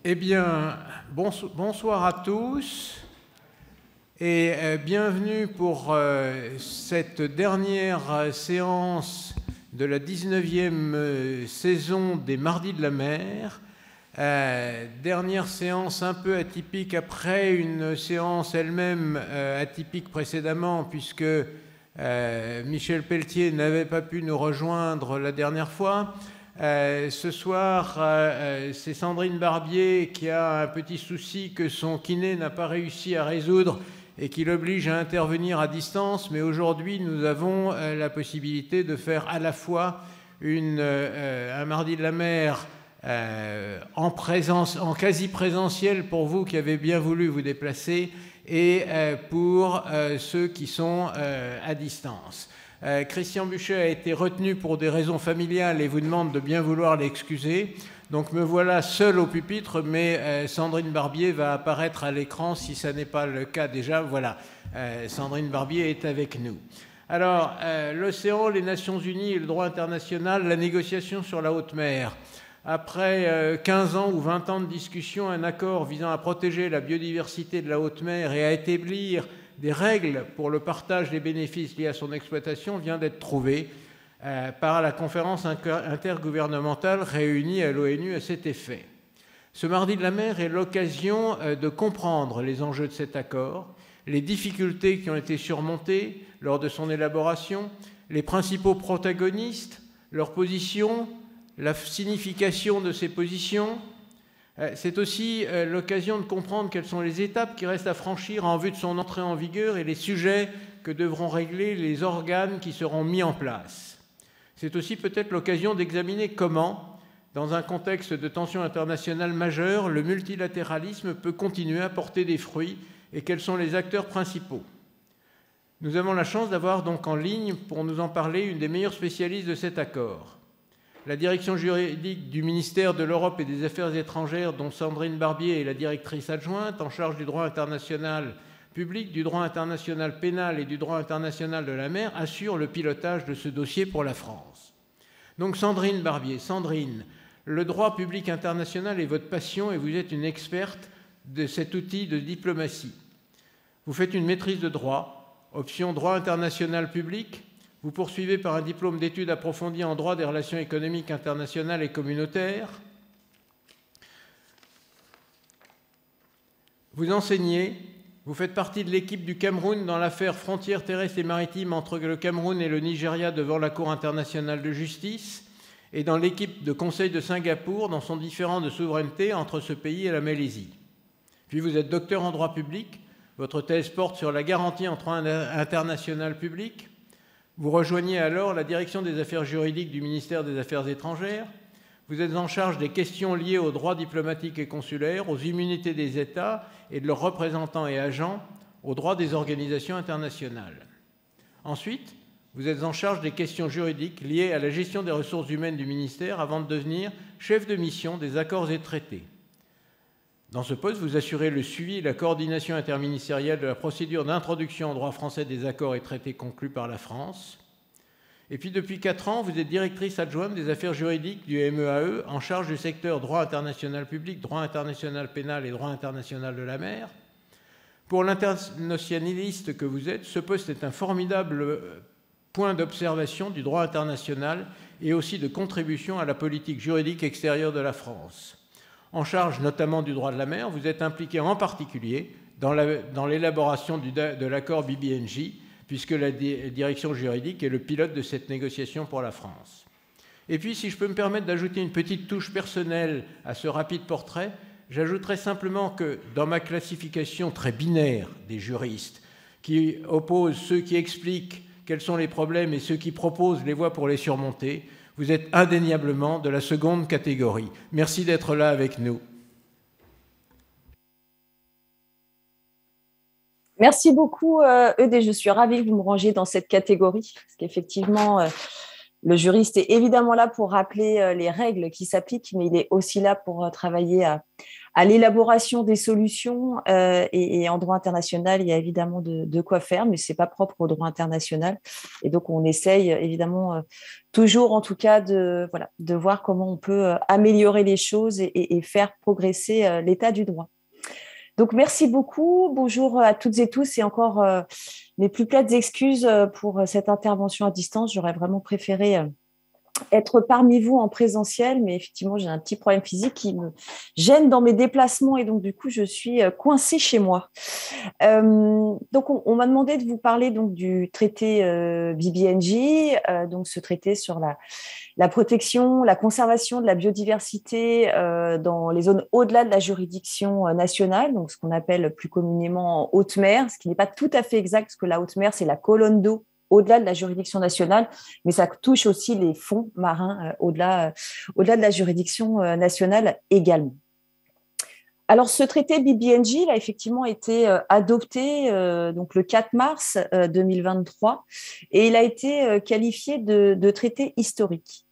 Eh bien, bonsoir à tous et bienvenue pour cette dernière séance de la 19e saison des Mardis de la Mer. Dernière séance un peu atypique après une séance elle-même atypique précédemment, puisque Michel Pelletier n'avait pas pu nous rejoindre la dernière fois. Ce soir, c'est Sandrine Barbier qui a un petit souci que son kiné n'a pas réussi à résoudre et qui l'oblige à intervenir à distance. Mais aujourd'hui, nous avons la possibilité de faire à la fois un Mardi de la Mer en quasi-présentiel pour vous qui avez bien voulu vous déplacer et pour ceux qui sont à distance. Christian Buchet a été retenu pour des raisons familiales et vous demande de bien vouloir l'excuser. Donc me voilà seul au pupitre, mais Sandrine Barbier va apparaître à l'écran si ça n'est pas le cas déjà. Voilà, Sandrine Barbier est avec nous. Alors, l'océan, les Nations Unies et le droit international, la négociation sur la haute mer. Après 15 ans ou 20 ans de discussion, un accord visant à protéger la biodiversité de la haute mer et à établir des règles pour le partage des bénéfices liés à son exploitation vient d'être trouvé par la conférence intergouvernementale réunie à l'ONU à cet effet. Ce Mardi de la Mer est l'occasion de comprendre les enjeux de cet accord, les difficultés qui ont été surmontées lors de son élaboration, les principaux protagonistes, leurs positions, la signification de ces positions. C'est aussi l'occasion de comprendre quelles sont les étapes qui restent à franchir en vue de son entrée en vigueur et les sujets que devront régler les organes qui seront mis en place. C'est aussi peut-être l'occasion d'examiner comment, dans un contexte de tensions internationales majeures, le multilatéralisme peut continuer à porter des fruits et quels sont les acteurs principaux. Nous avons la chance d'avoir donc en ligne, pour nous en parler, une des meilleures spécialistes de cet accord. La direction juridique du ministère de l'Europe et des Affaires étrangères, dont Sandrine Barbier est la directrice adjointe en charge du droit international public, du droit international pénal et du droit international de la mer, assure le pilotage de ce dossier pour la France. Donc Sandrine Barbier, Sandrine, le droit public international est votre passion et vous êtes une experte de cet outil de diplomatie. Vous faites une maîtrise de droit, option droit international public. Vous poursuivez par un diplôme d'études approfondies en droit des relations économiques internationales et communautaires. Vous enseignez, vous faites partie de l'équipe du Cameroun dans l'affaire frontières terrestres et maritimes entre le Cameroun et le Nigeria devant la Cour internationale de justice, et dans l'équipe de Conseil de Singapour dans son différend de souveraineté entre ce pays et la Malaisie. Puis vous êtes docteur en droit public, votre thèse porte sur la garantie en droit international public. Vous rejoignez alors la direction des affaires juridiques du ministère des Affaires étrangères. Vous êtes en charge des questions liées aux droits diplomatiques et consulaires, aux immunités des États et de leurs représentants et agents, aux droits des organisations internationales. Ensuite, vous êtes en charge des questions juridiques liées à la gestion des ressources humaines du ministère avant de devenir chef de mission des accords et traités. Dans ce poste, vous assurez le suivi et la coordination interministérielle de la procédure d'introduction en droit français des accords et traités conclus par la France. Et puis depuis 4 ans, vous êtes directrice adjointe des affaires juridiques du MEAE en charge du secteur droit international public, droit international pénal et droit international de la mer. Pour l'internationaliste que vous êtes, ce poste est un formidable point d'observation du droit international et aussi de contribution à la politique juridique extérieure de la France. En charge notamment du droit de la mer, vous êtes impliqué en particulier dans l'élaboration de l'accord BBNJ, puisque la direction juridique est le pilote de cette négociation pour la France. Et puis, si je peux me permettre d'ajouter une petite touche personnelle à ce rapide portrait, j'ajouterai simplement que dans ma classification très binaire des juristes, qui opposent ceux qui expliquent quels sont les problèmes et ceux qui proposent les voies pour les surmonter, vous êtes indéniablement de la seconde catégorie. Merci d'être là avec nous. Merci beaucoup, Eudes. Je suis ravie que vous me rangiez dans cette catégorie, parce qu'effectivement, Le juriste est évidemment là pour rappeler les règles qui s'appliquent, mais il est aussi là pour travailler à l'élaboration des solutions. Et en droit international, il y a évidemment de quoi faire, mais ce n'est pas propre au droit international. Et donc, on essaye évidemment toujours, en tout cas, de voir comment on peut améliorer les choses et faire progresser l'état du droit. Donc, merci beaucoup. Bonjour à toutes et tous et encore mes plus plates excuses pour cette intervention à distance. J'aurais vraiment préféré être parmi vous en présentiel, mais effectivement, j'ai un petit problème physique qui me gêne dans mes déplacements et donc, du coup, je suis coincée chez moi. Donc, on m'a demandé de vous parler donc, du traité BBNJ, donc ce traité sur la protection, la conservation de la biodiversité dans les zones au-delà de la juridiction nationale, donc ce qu'on appelle plus communément haute mer, ce qui n'est pas tout à fait exact, parce que la haute mer, c'est la colonne d'eau au-delà de la juridiction nationale, mais ça touche aussi les fonds marins au-delà de la juridiction nationale également. Alors, ce traité BBNJ a effectivement été adopté donc le 4 mars 2023 et il a été qualifié de traité historique.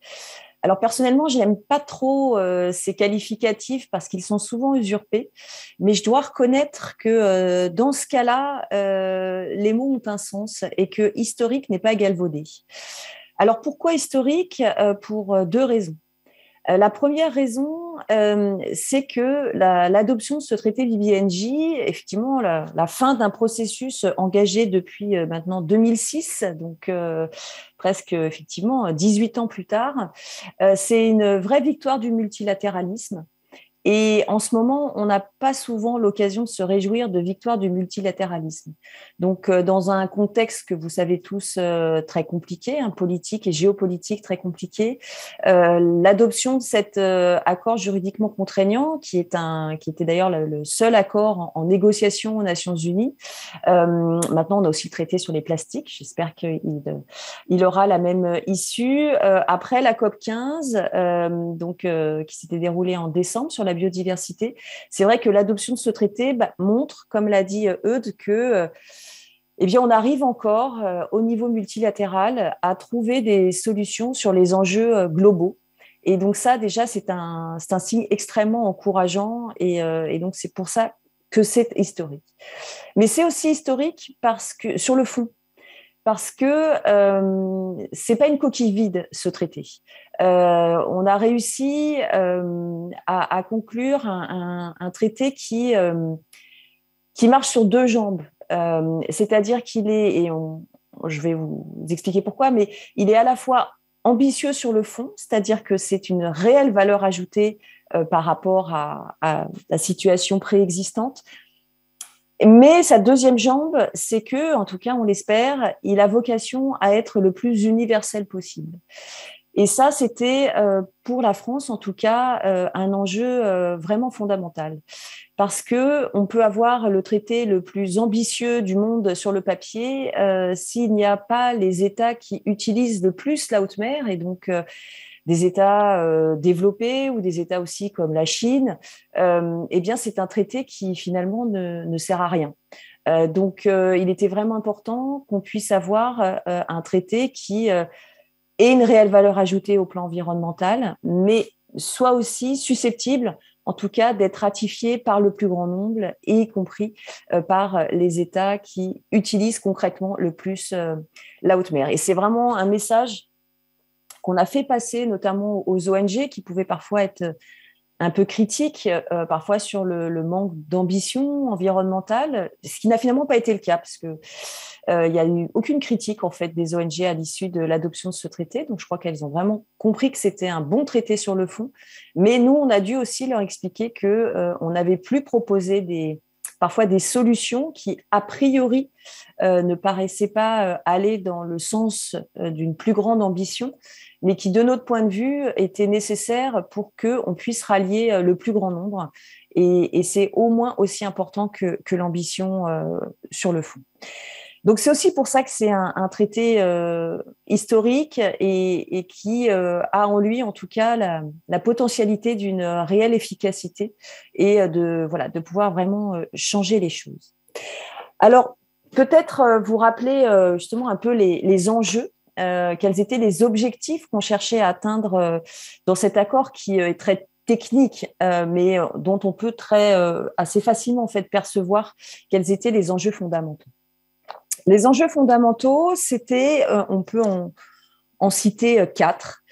Alors, personnellement, je n'aime pas trop ces qualificatifs parce qu'ils sont souvent usurpés, mais je dois reconnaître que dans ce cas-là, les mots ont un sens et que historique n'est pas galvaudé. Alors, pourquoi historique ? Pour deux raisons. La première raison, c'est que l'adoption de ce traité BBNJ, effectivement, la fin d'un processus engagé depuis maintenant 2006, donc presque effectivement 18 ans plus tard, c'est une vraie victoire du multilatéralisme. Et en ce moment, on n'a pas souvent l'occasion de se réjouir de victoire du multilatéralisme. Donc, dans un contexte que vous savez tous très compliqué, politique et géopolitique très compliqué, l'adoption de cet accord juridiquement contraignant, qui était d'ailleurs le seul accord en négociation aux Nations Unies. Maintenant, on a aussi le traité sur les plastiques. J'espère qu'il aura la même issue. Après la COP 15, qui s'était déroulée en décembre sur la biodiversité, c'est vrai que l'adoption de ce traité montre, comme l'a dit Eudes, que on arrive encore au niveau multilatéral à trouver des solutions sur les enjeux globaux. Et donc ça, déjà, c'est un signe extrêmement encourageant et donc c'est pour ça que c'est historique. Mais c'est aussi historique sur le fond, parce que c'est pas une coquille vide, ce traité. On a réussi à conclure un traité qui marche sur deux jambes. C'est-à-dire qu'il est, je vais vous expliquer pourquoi, mais il est à la fois ambitieux sur le fond, c'est-à-dire que c'est une réelle valeur ajoutée par rapport à la situation préexistante. Mais sa deuxième jambe, c'est que, en tout cas, on l'espère, il a vocation à être le plus universel possible. Et ça, c'était pour la France, en tout cas, un enjeu vraiment fondamental. Parce qu'on peut avoir le traité le plus ambitieux du monde sur le papier, s'il n'y a pas les États qui utilisent le plus la haute mer, et donc des États développés ou des États aussi comme la Chine, c'est un traité qui finalement ne sert à rien. Donc, il était vraiment important qu'on puisse avoir un traité qui ait une réelle valeur ajoutée au plan environnemental, mais soit aussi susceptible, en tout cas, d'être ratifié par le plus grand nombre, y compris par les États qui utilisent concrètement le plus la haute mer. Et c'est vraiment un message qu'on a fait passer notamment aux ONG qui pouvaient parfois être un peu critiques, parfois sur le manque d'ambition environnementale, ce qui n'a finalement pas été le cas, parce qu'il n'y a eu aucune critique en fait, des ONG à l'issue de l'adoption de ce traité. Donc, je crois qu'elles ont vraiment compris que c'était un bon traité sur le fond. Mais nous, on a dû aussi leur expliquer qu'on n'avait plus proposé parfois des solutions qui, a priori, ne paraissaient pas aller dans le sens d'une plus grande ambition, mais qui, de notre point de vue, étaient nécessaires pour qu'on puisse rallier le plus grand nombre. Et c'est au moins aussi important que l'ambition sur le fond. Donc, c'est aussi pour ça que c'est un traité historique et qui a en lui, en tout cas, la potentialité d'une réelle efficacité et de pouvoir vraiment changer les choses. Alors, peut-être vous rappeler justement un peu les enjeux quels étaient les objectifs qu'on cherchait à atteindre dans cet accord qui est très technique, mais dont on peut assez facilement en fait, percevoir quels étaient les enjeux fondamentaux. Les enjeux fondamentaux, c'était, on peut en citer 4.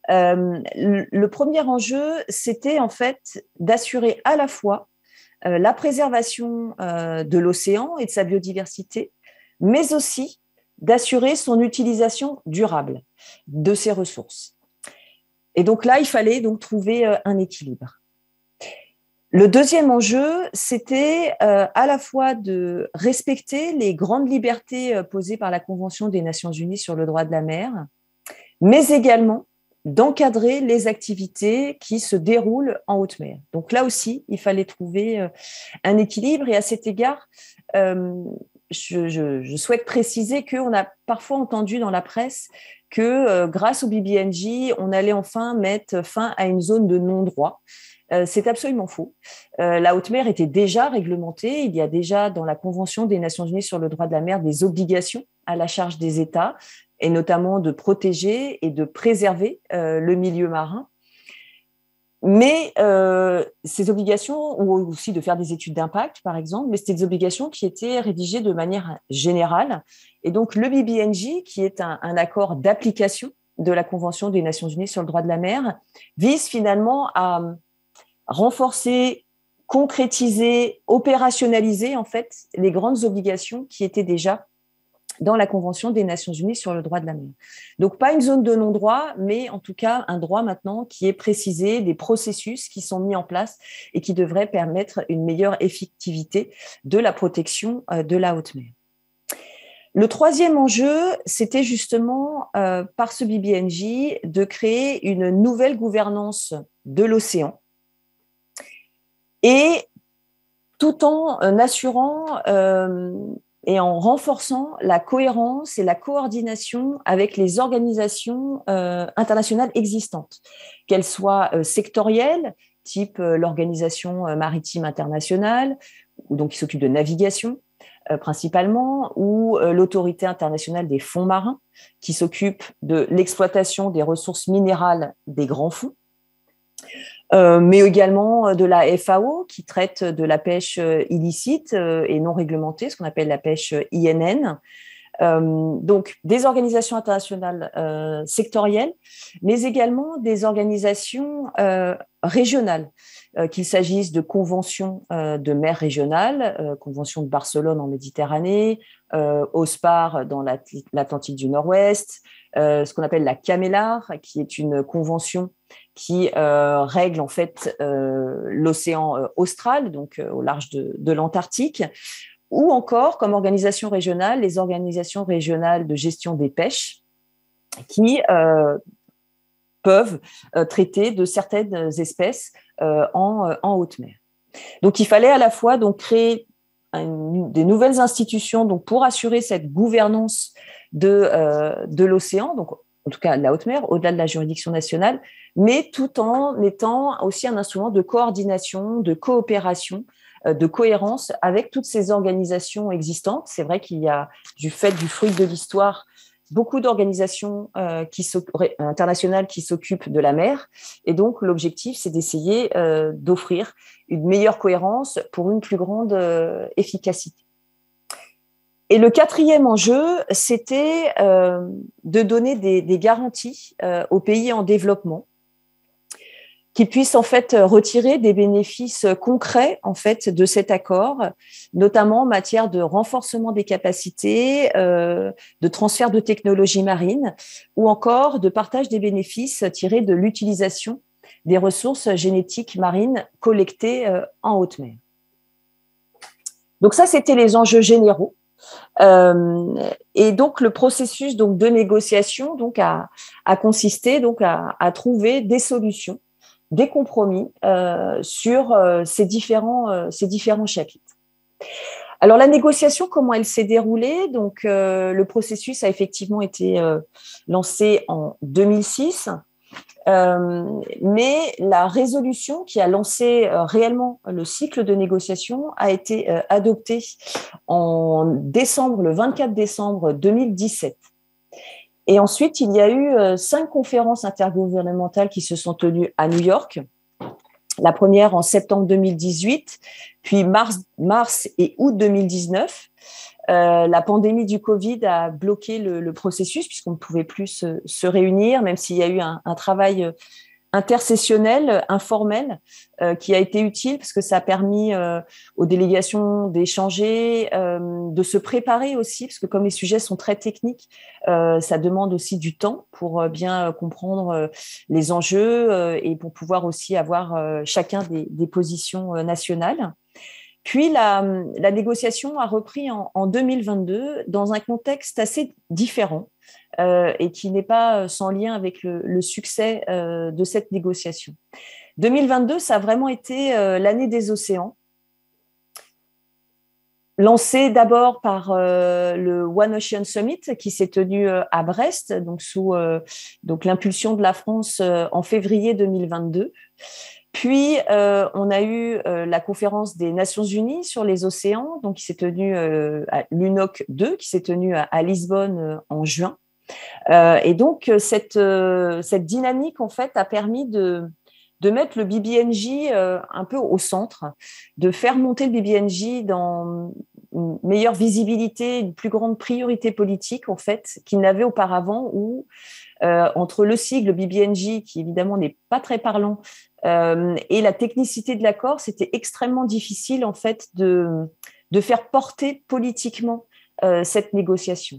Le premier enjeu, c'était en fait d'assurer à la fois la préservation de l'océan et de sa biodiversité, mais aussi d'assurer son utilisation durable de ses ressources. Et donc là, il fallait donc trouver un équilibre. Le deuxième enjeu, c'était à la fois de respecter les grandes libertés posées par la Convention des Nations Unies sur le droit de la mer, mais également d'encadrer les activités qui se déroulent en haute mer. Donc là aussi, il fallait trouver un équilibre. Et à cet égard, je souhaite préciser qu'on a parfois entendu dans la presse que grâce au BBNJ, on allait enfin mettre fin à une zone de non-droit. C'est absolument faux. La haute mer était déjà réglementée. Il y a déjà dans la Convention des Nations Unies sur le droit de la mer des obligations à la charge des États, et notamment de protéger et de préserver le milieu marin. Mais ces obligations, ou aussi de faire des études d'impact, par exemple, mais c'était des obligations qui étaient rédigées de manière générale. Et donc, le BBNJ, qui est un accord d'application de la Convention des Nations Unies sur le droit de la mer, vise finalement à renforcer, concrétiser, opérationnaliser, en fait, les grandes obligations qui étaient déjà dans la Convention des Nations Unies sur le droit de la mer. Donc, pas une zone de non-droit, mais en tout cas, un droit maintenant qui est précisé, des processus qui sont mis en place et qui devraient permettre une meilleure effectivité de la protection de la haute mer. Le troisième enjeu, c'était justement, par ce BBNJ, de créer une nouvelle gouvernance de l'océan et tout en assurant et en renforçant la cohérence et la coordination avec les organisations internationales existantes, qu'elles soient sectorielles, type l'Organisation maritime internationale, donc qui s'occupe de navigation principalement, ou l'Autorité internationale des fonds marins, qui s'occupe de l'exploitation des ressources minérales des grands fonds, mais également de la FAO qui traite de la pêche illicite et non réglementée, ce qu'on appelle la pêche INN. Donc, des organisations internationales sectorielles, mais également des organisations régionales, qu'il s'agisse de conventions de mer régionales, convention de Barcelone en Méditerranée, OSPAR dans l'Atlantique du Nord-Ouest, ce qu'on appelle la CAMELAR, qui est une convention qui règle en fait l'océan austral, donc au large de l'Antarctique, ou encore comme organisation régionale, les organisations régionales de gestion des pêches qui peuvent traiter de certaines espèces en haute mer. Donc, il fallait à la fois donc, créer des nouvelles institutions donc, pour assurer cette gouvernance de l'océan, donc en tout cas de la haute mer, au-delà de la juridiction nationale, mais tout en étant aussi un instrument de coordination, de coopération, de cohérence avec toutes ces organisations existantes. C'est vrai qu'il y a, du fait du fruit de l'histoire, beaucoup d'organisations internationales qui s'occupent de la mer. Et donc, l'objectif, c'est d'essayer d'offrir une meilleure cohérence pour une plus grande efficacité. Et le quatrième enjeu, c'était de donner des garanties aux pays en développement qui puissent en fait retirer des bénéfices concrets en fait de cet accord, notamment en matière de renforcement des capacités, de transfert de technologies marines ou encore de partage des bénéfices tirés de l'utilisation des ressources génétiques marines collectées en haute mer. Donc ça, c'était les enjeux généraux. Et donc le processus donc, de négociation donc, a consisté donc, à trouver des solutions, des compromis sur ces différents chapitres. Alors, la négociation, comment elle s'est déroulée? Donc, le processus a effectivement été lancé en 2006, mais la résolution qui a lancé réellement le cycle de négociation a été adoptée le 24 décembre 2017. Et ensuite, il y a eu 5 conférences intergouvernementales qui se sont tenues à New York. La première en septembre 2018, puis mars et août 2019. La pandémie du Covid a bloqué le processus puisqu'on ne pouvait plus se réunir, même s'il y a eu un travail intersessionnel, informel, qui a été utile parce que ça a permis aux délégations d'échanger, de se préparer aussi, parce que comme les sujets sont très techniques, ça demande aussi du temps pour bien comprendre les enjeux et pour pouvoir aussi avoir chacun des positions nationales. Puis la négociation a repris en 2022 dans un contexte assez différent et qui n'est pas sans lien avec le succès de cette négociation. 2022, ça a vraiment été l'année des océans, lancé d'abord par le One Ocean Summit qui s'est tenu à Brest, donc sous l'impulsion de la France en février 2022. Puis, on a eu la conférence des Nations Unies sur les océans, donc qui s'est tenue à l'UNOC 2, qui s'est tenue à Lisbonne en juin. Et donc, cette dynamique, en fait, a permis de mettre le BBNJ un peu au centre, de faire monter le BBNJ dans une meilleure visibilité, une plus grande priorité politique, en fait, qu'il n'avait auparavant, où entre le sigle BBNJ, qui évidemment n'est pas très parlant, et la technicité de l'accord, c'était extrêmement difficile en fait de faire porter politiquement cette négociation.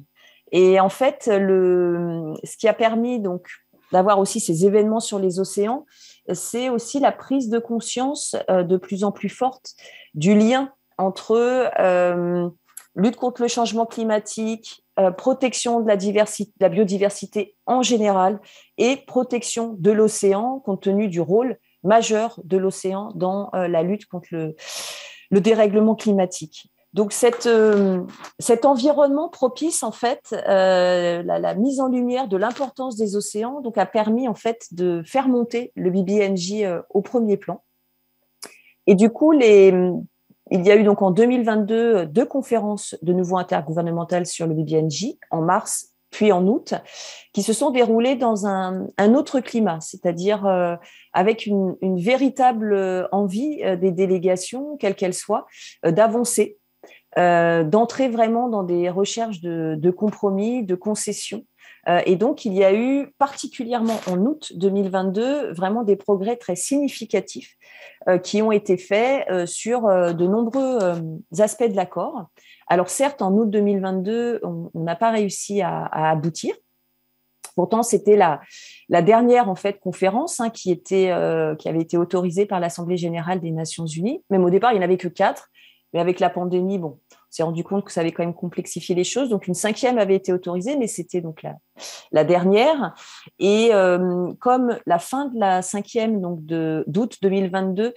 Et en fait, ce qui a permis donc d'avoir aussi ces événements sur les océans, c'est aussi la prise de conscience de plus en plus forte du lien entre lutte contre le changement climatique, protection de la biodiversité en général et protection de l'océan compte tenu du rôle majeur de l'océan dans la lutte contre le dérèglement climatique. Donc cet environnement propice en fait la mise en lumière de l'importance des océans donc a permis en fait de faire monter le BBNJ au premier plan. Et du coup il y a eu donc en 2022 2 conférences de nouveau intergouvernementales sur le BBNJ en mars puis en août, qui se sont déroulées dans un autre climat, c'est-à-dire avec une véritable envie des délégations, quelles qu'elles soient, d'avancer, d'entrer vraiment dans des recherches de compromis, de concessions. Et donc, il y a eu particulièrement en août 2022 vraiment des progrès très significatifs qui ont été faits sur de nombreux aspects de l'accord. Alors certes, en août 2022, on n'a pas réussi à aboutir. Pourtant, c'était la dernière en fait conférence qui avait été autorisée par l'Assemblée générale des Nations unies. Même au départ, il n'y en avait que 4. Mais avec la pandémie, on s'est rendu compte que ça avait quand même complexifié les choses. Donc, une 5e avait été autorisée, mais c'était donc la dernière. Et comme la fin de la 5e, donc d'août 2022,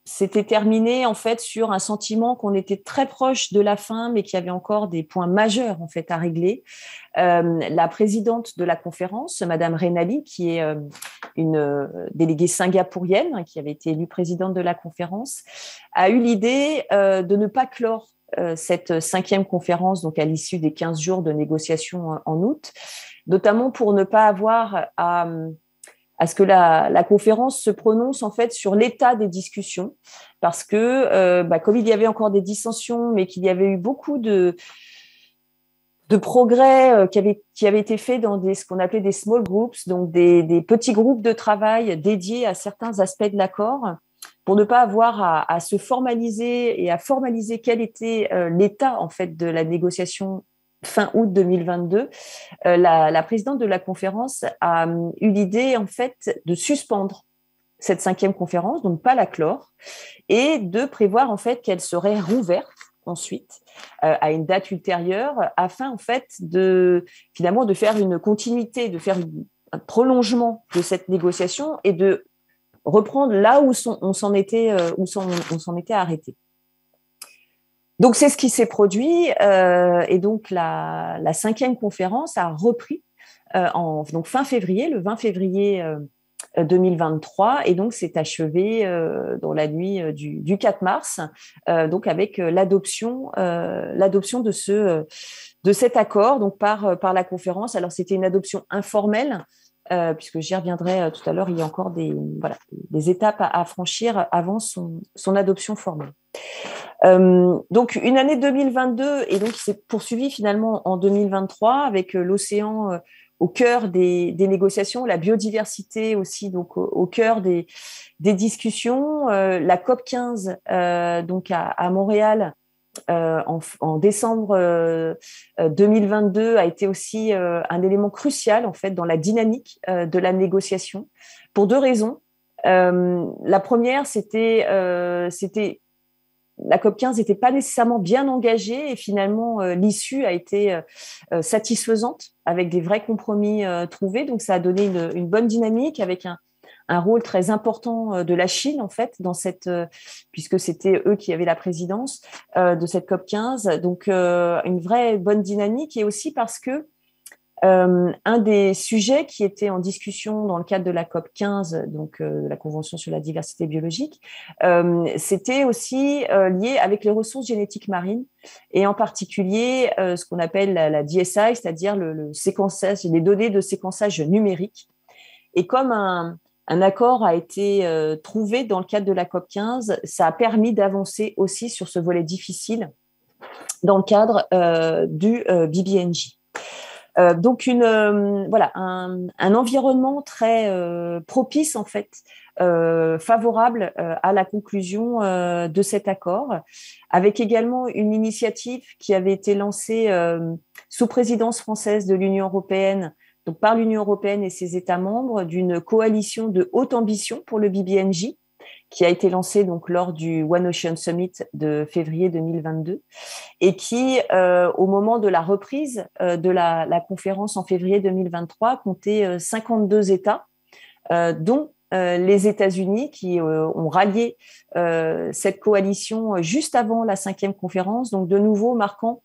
c'était terminé en fait sur un sentiment qu'on était très proche de la fin, mais qu'il y avait encore des points majeurs en fait à régler. La présidente de la conférence, Madame Renali, qui est une déléguée singapourienne, qui avait été élue présidente de la conférence, a eu l'idée de ne pas clore cette 5e conférence, donc à l'issue des 15 jours de négociations en août, notamment pour ne pas avoir à ce que la conférence se prononce en fait sur l'état des discussions, parce que comme il y avait encore des dissensions, mais qu'il y avait eu beaucoup de progrès qui avaient été faits dans ce qu'on appelait des small groups, donc des petits groupes de travail dédiés à certains aspects de l'accord, pour ne pas avoir à se formaliser et à formaliser quel était l'état en fait de la négociation fin août 2022, la présidente de la conférence a eu l'idée en fait de suspendre cette 5e conférence, donc pas la clore, et de prévoir en fait qu'elle serait rouverte ensuite à une date ultérieure, afin en fait finalement de faire une continuité, de faire un prolongement de cette négociation et de reprendre là où on s'en était arrêté. Donc, c'est ce qui s'est produit et donc la 5e conférence a repris donc fin février, le 20 février 2023, et donc s'est achevée dans la nuit du 4 mars, donc avec l'adoption de de cet accord donc par la conférence. Alors, c'était une adoption informelle, puisque j'y reviendrai tout à l'heure, il y a encore des étapes à franchir avant son adoption formelle. Donc, une année 2022, et donc, qui s'est poursuivie finalement en 2023 avec l'océan au cœur des négociations, la biodiversité aussi donc au cœur des discussions. La COP 15 donc à Montréal en décembre 2022 a été aussi un élément crucial en fait dans la dynamique de la négociation pour deux raisons. La première, c'était la COP 15 n'était pas nécessairement bien engagée et finalement l'issue a été satisfaisante avec des vrais compromis trouvés. Donc ça a donné une bonne dynamique avec un rôle très important de la Chine en fait dans puisque c'était eux qui avaient la présidence de cette COP 15. Donc une vraie bonne dynamique, et aussi parce que un des sujets qui était en discussion dans le cadre de la COP 15, donc la Convention sur la diversité biologique, c'était aussi lié avec les ressources génétiques marines, et en particulier ce qu'on appelle la DSI, c'est-à-dire le séquençage, les données de séquençage numérique. Et comme un accord a été trouvé dans le cadre de la COP 15, ça a permis d'avancer aussi sur ce volet difficile dans le cadre du BBNJ. Donc un environnement très propice en fait, favorable à la conclusion de cet accord, avec également une initiative qui avait été lancée sous présidence française de l'Union européenne, donc par l'Union européenne et ses États membres, d'une coalition de haute ambition pour le BBNJ, qui a été lancée donc lors du One Ocean Summit de février 2022, et qui, au moment de la reprise de la conférence en février 2023, comptait 52 États, dont les États-Unis, qui ont rallié cette coalition juste avant la 5e conférence, donc de nouveau marquant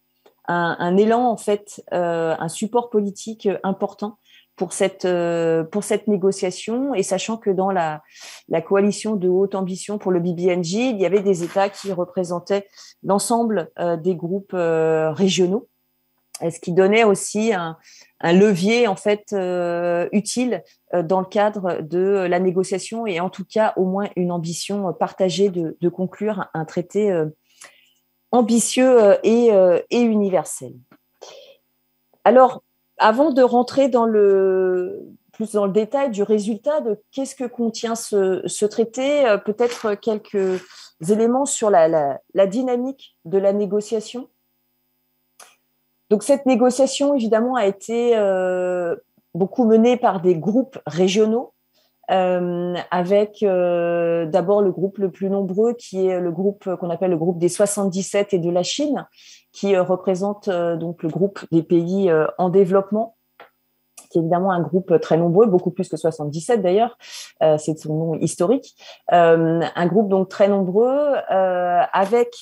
un élan, en fait, un support politique important pour cette négociation, et sachant que dans la coalition de haute ambition pour le BBNJ, il y avait des États qui représentaient l'ensemble des groupes régionaux, ce qui donnait aussi un levier en fait utile dans le cadre de la négociation, et en tout cas au moins une ambition partagée de conclure un traité ambitieux et universel. Alors, avant de rentrer plus dans le détail du résultat de qu'est-ce que contient ce traité, peut-être quelques éléments sur la dynamique de la négociation. Donc, cette négociation, évidemment, a été beaucoup menée par des groupes régionaux, avec d'abord le groupe le plus nombreux, qui est le groupe qu'on appelle le groupe des 77 et de la Chine, qui représente donc le groupe des pays en développement, qui est évidemment un groupe très nombreux, beaucoup plus que 77 d'ailleurs, c'est son nom historique, un groupe donc très nombreux avec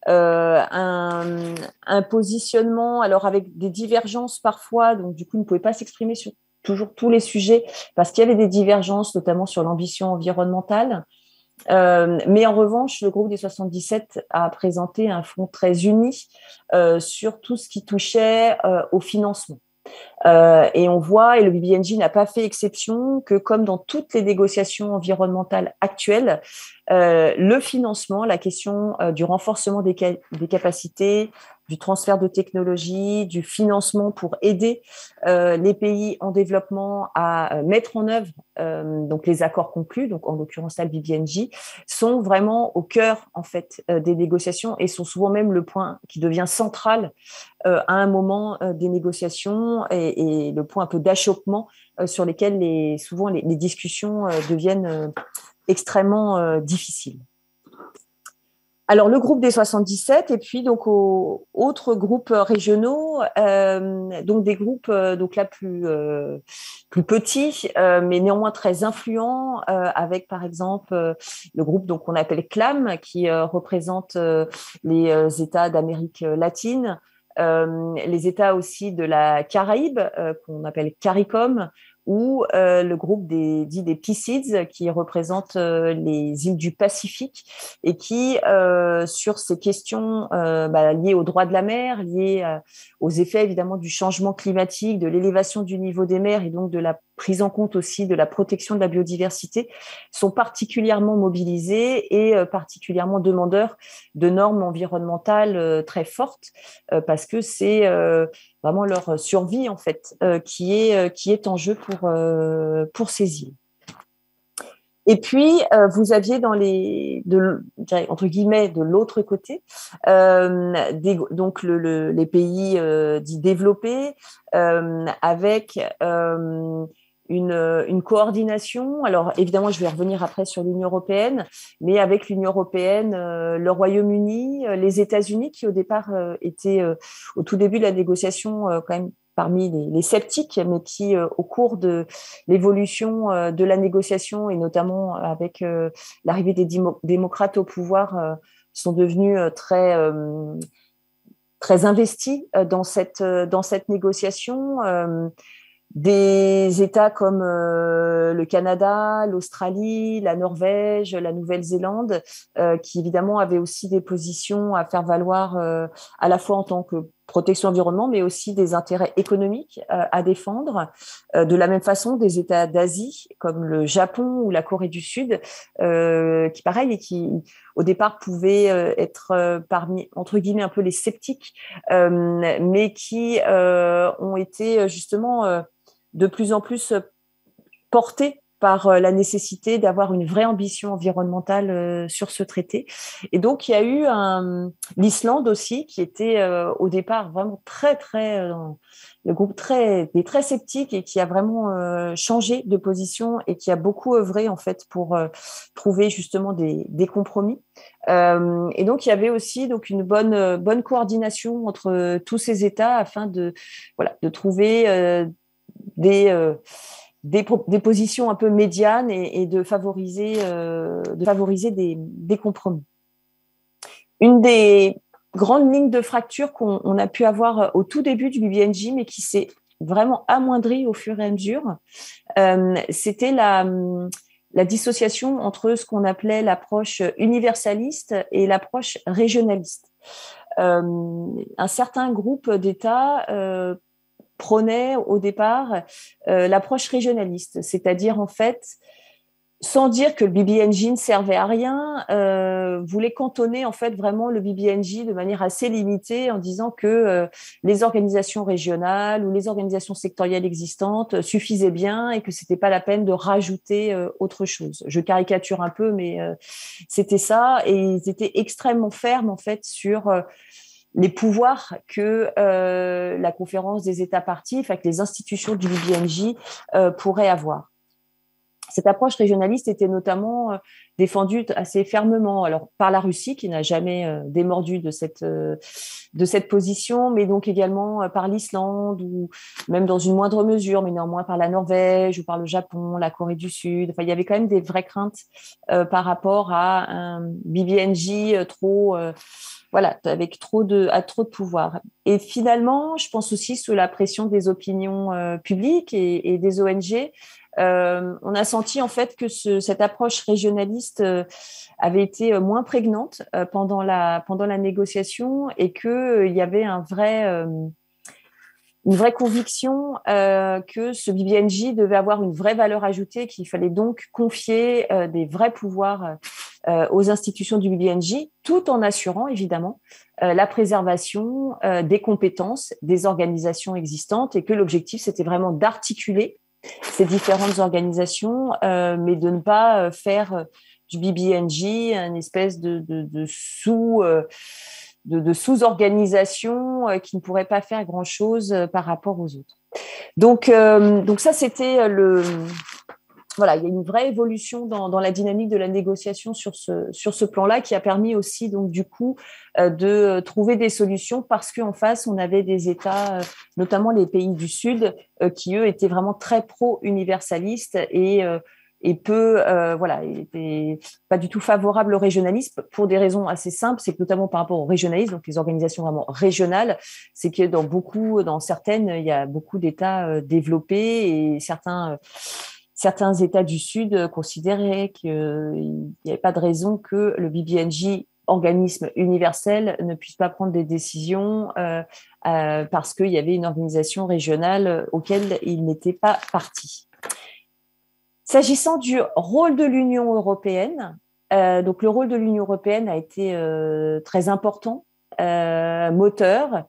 un positionnement, alors avec des divergences parfois, donc du coup, il ne pouvait pas s'exprimer sur toujours tous les sujets, parce qu'il y avait des divergences, notamment sur l'ambition environnementale. Mais en revanche, le groupe des 77 a présenté un front très uni sur tout ce qui touchait au financement. Et on voit, et le BBNJ n'a pas fait exception, que comme dans toutes les négociations environnementales actuelles, le financement, la question du renforcement des capacités, du transfert de technologie, du financement pour aider les pays en développement à mettre en œuvre donc les accords conclus, donc en l'occurrence là le BBNJ, sont vraiment au cœur en fait des négociations, et sont souvent même le point qui devient central à un moment des négociations, et le point un peu d'achoppement sur lesquels souvent les discussions deviennent extrêmement difficiles. Alors, le groupe des 77, et puis donc aux autres groupes régionaux, donc des groupes donc là plus petits, mais néanmoins très influents, avec par exemple le groupe donc qu'on appelle CLAM, qui représente les États d'Amérique latine, les États aussi de la Caraïbe, qu'on appelle CARICOM, ou le groupe des PCIDS, qui représentent les îles du Pacifique, et qui, sur ces questions liées aux droits de la mer, liées aux effets évidemment du changement climatique, de l'élévation du niveau des mers et donc de la prise en compte aussi de la protection de la biodiversité, sont particulièrement mobilisés et particulièrement demandeurs de normes environnementales très fortes, parce que c'est vraiment leur survie en fait qui est en jeu pour ces îles. Et puis, vous aviez entre guillemets, de l'autre côté, donc les pays dits développés, avec une coordination. Alors, évidemment, je vais revenir après sur l'Union européenne, mais avec l'Union européenne, le Royaume-Uni, les États-Unis, qui au départ étaient, au tout début de la négociation, quand même parmi les sceptiques, mais qui, au cours de l'évolution de la négociation, et notamment avec l'arrivée des démocrates au pouvoir, sont devenus très investis dans cette négociation. Des États comme le Canada, l'Australie, la Norvège, la Nouvelle-Zélande, qui évidemment avaient aussi des positions à faire valoir à la fois en tant que protection environnement, mais aussi des intérêts économiques à défendre. De la même façon, des États d'Asie comme le Japon ou la Corée du Sud, qui pareil, et qui au départ pouvaient être parmi, entre guillemets, un peu les sceptiques, mais qui ont été justement de plus en plus portés par la nécessité d'avoir une vraie ambition environnementale sur ce traité. Et donc, il y a eu l'Islande aussi, qui était au départ vraiment le groupe très sceptique, et qui a vraiment changé de position et qui a beaucoup œuvré en fait pour trouver justement des compromis. Et donc, il y avait aussi donc une bonne coordination entre tous ces États afin de trouver des positions un peu médianes et de favoriser des compromis. Une des grandes lignes de fracture qu'on a pu avoir au tout début du BBNJ, mais qui s'est vraiment amoindrie au fur et à mesure, c'était la dissociation entre ce qu'on appelait l'approche universaliste et l'approche régionaliste. Un certain groupe d'États prônait au départ l'approche régionaliste, c'est-à-dire en fait, sans dire que le BBNJ ne servait à rien, voulait cantonner en fait vraiment le BBNJ de manière assez limitée, en disant que les organisations régionales ou les organisations sectorielles existantes suffisaient bien et que c'était pas la peine de rajouter autre chose. Je caricature un peu, mais c'était ça, et ils étaient extrêmement fermes en fait sur les pouvoirs que la conférence des États parties, enfin que les institutions du BBNJ pourraient avoir. Cette approche régionaliste était notamment défendue assez fermement, alors par la Russie, qui n'a jamais démordu de cette position, mais donc également par l'Islande, ou même dans une moindre mesure, mais néanmoins par la Norvège ou par le Japon, la Corée du Sud. Enfin, il y avait quand même des vraies craintes par rapport à un BBNJ avec trop de pouvoir. Et finalement, je pense aussi sous la pression des opinions publiques et des ONG, on a senti en fait que cette approche régionaliste avait été moins prégnante pendant la négociation, et qu'il y avait une vraie conviction que ce BBNJ devait avoir une vraie valeur ajoutée, qu'il fallait donc confier des vrais pouvoirs aux institutions du BBNJ, tout en assurant évidemment la préservation des compétences des organisations existantes, et que l'objectif c'était vraiment d'articuler ces différentes organisations, mais de ne pas faire du BBNJ une espèce de sous-organisation qui ne pourrait pas faire grand-chose par rapport aux autres. Donc ça, c'était voilà, il y a une vraie évolution dans la dynamique de la négociation sur ce plan-là, qui a permis aussi, donc, du coup, de trouver des solutions, parce qu'en face, on avait des États, notamment les pays du Sud, qui, eux, étaient vraiment très pro-universalistes et était pas du tout favorable au régionalisme pour des raisons assez simples. C'est que notamment par rapport au régionalisme, donc les organisations vraiment régionales, c'est que dans certaines, il y a beaucoup d'États développés et certains États du Sud considéraient qu'il n'y avait pas de raison que le BBNJ, organisme universel, ne puisse pas prendre des décisions parce qu'il y avait une organisation régionale auquel il n'était pas parti. S'agissant du rôle de l'Union européenne, donc le rôle de l'Union européenne a été très important, moteur,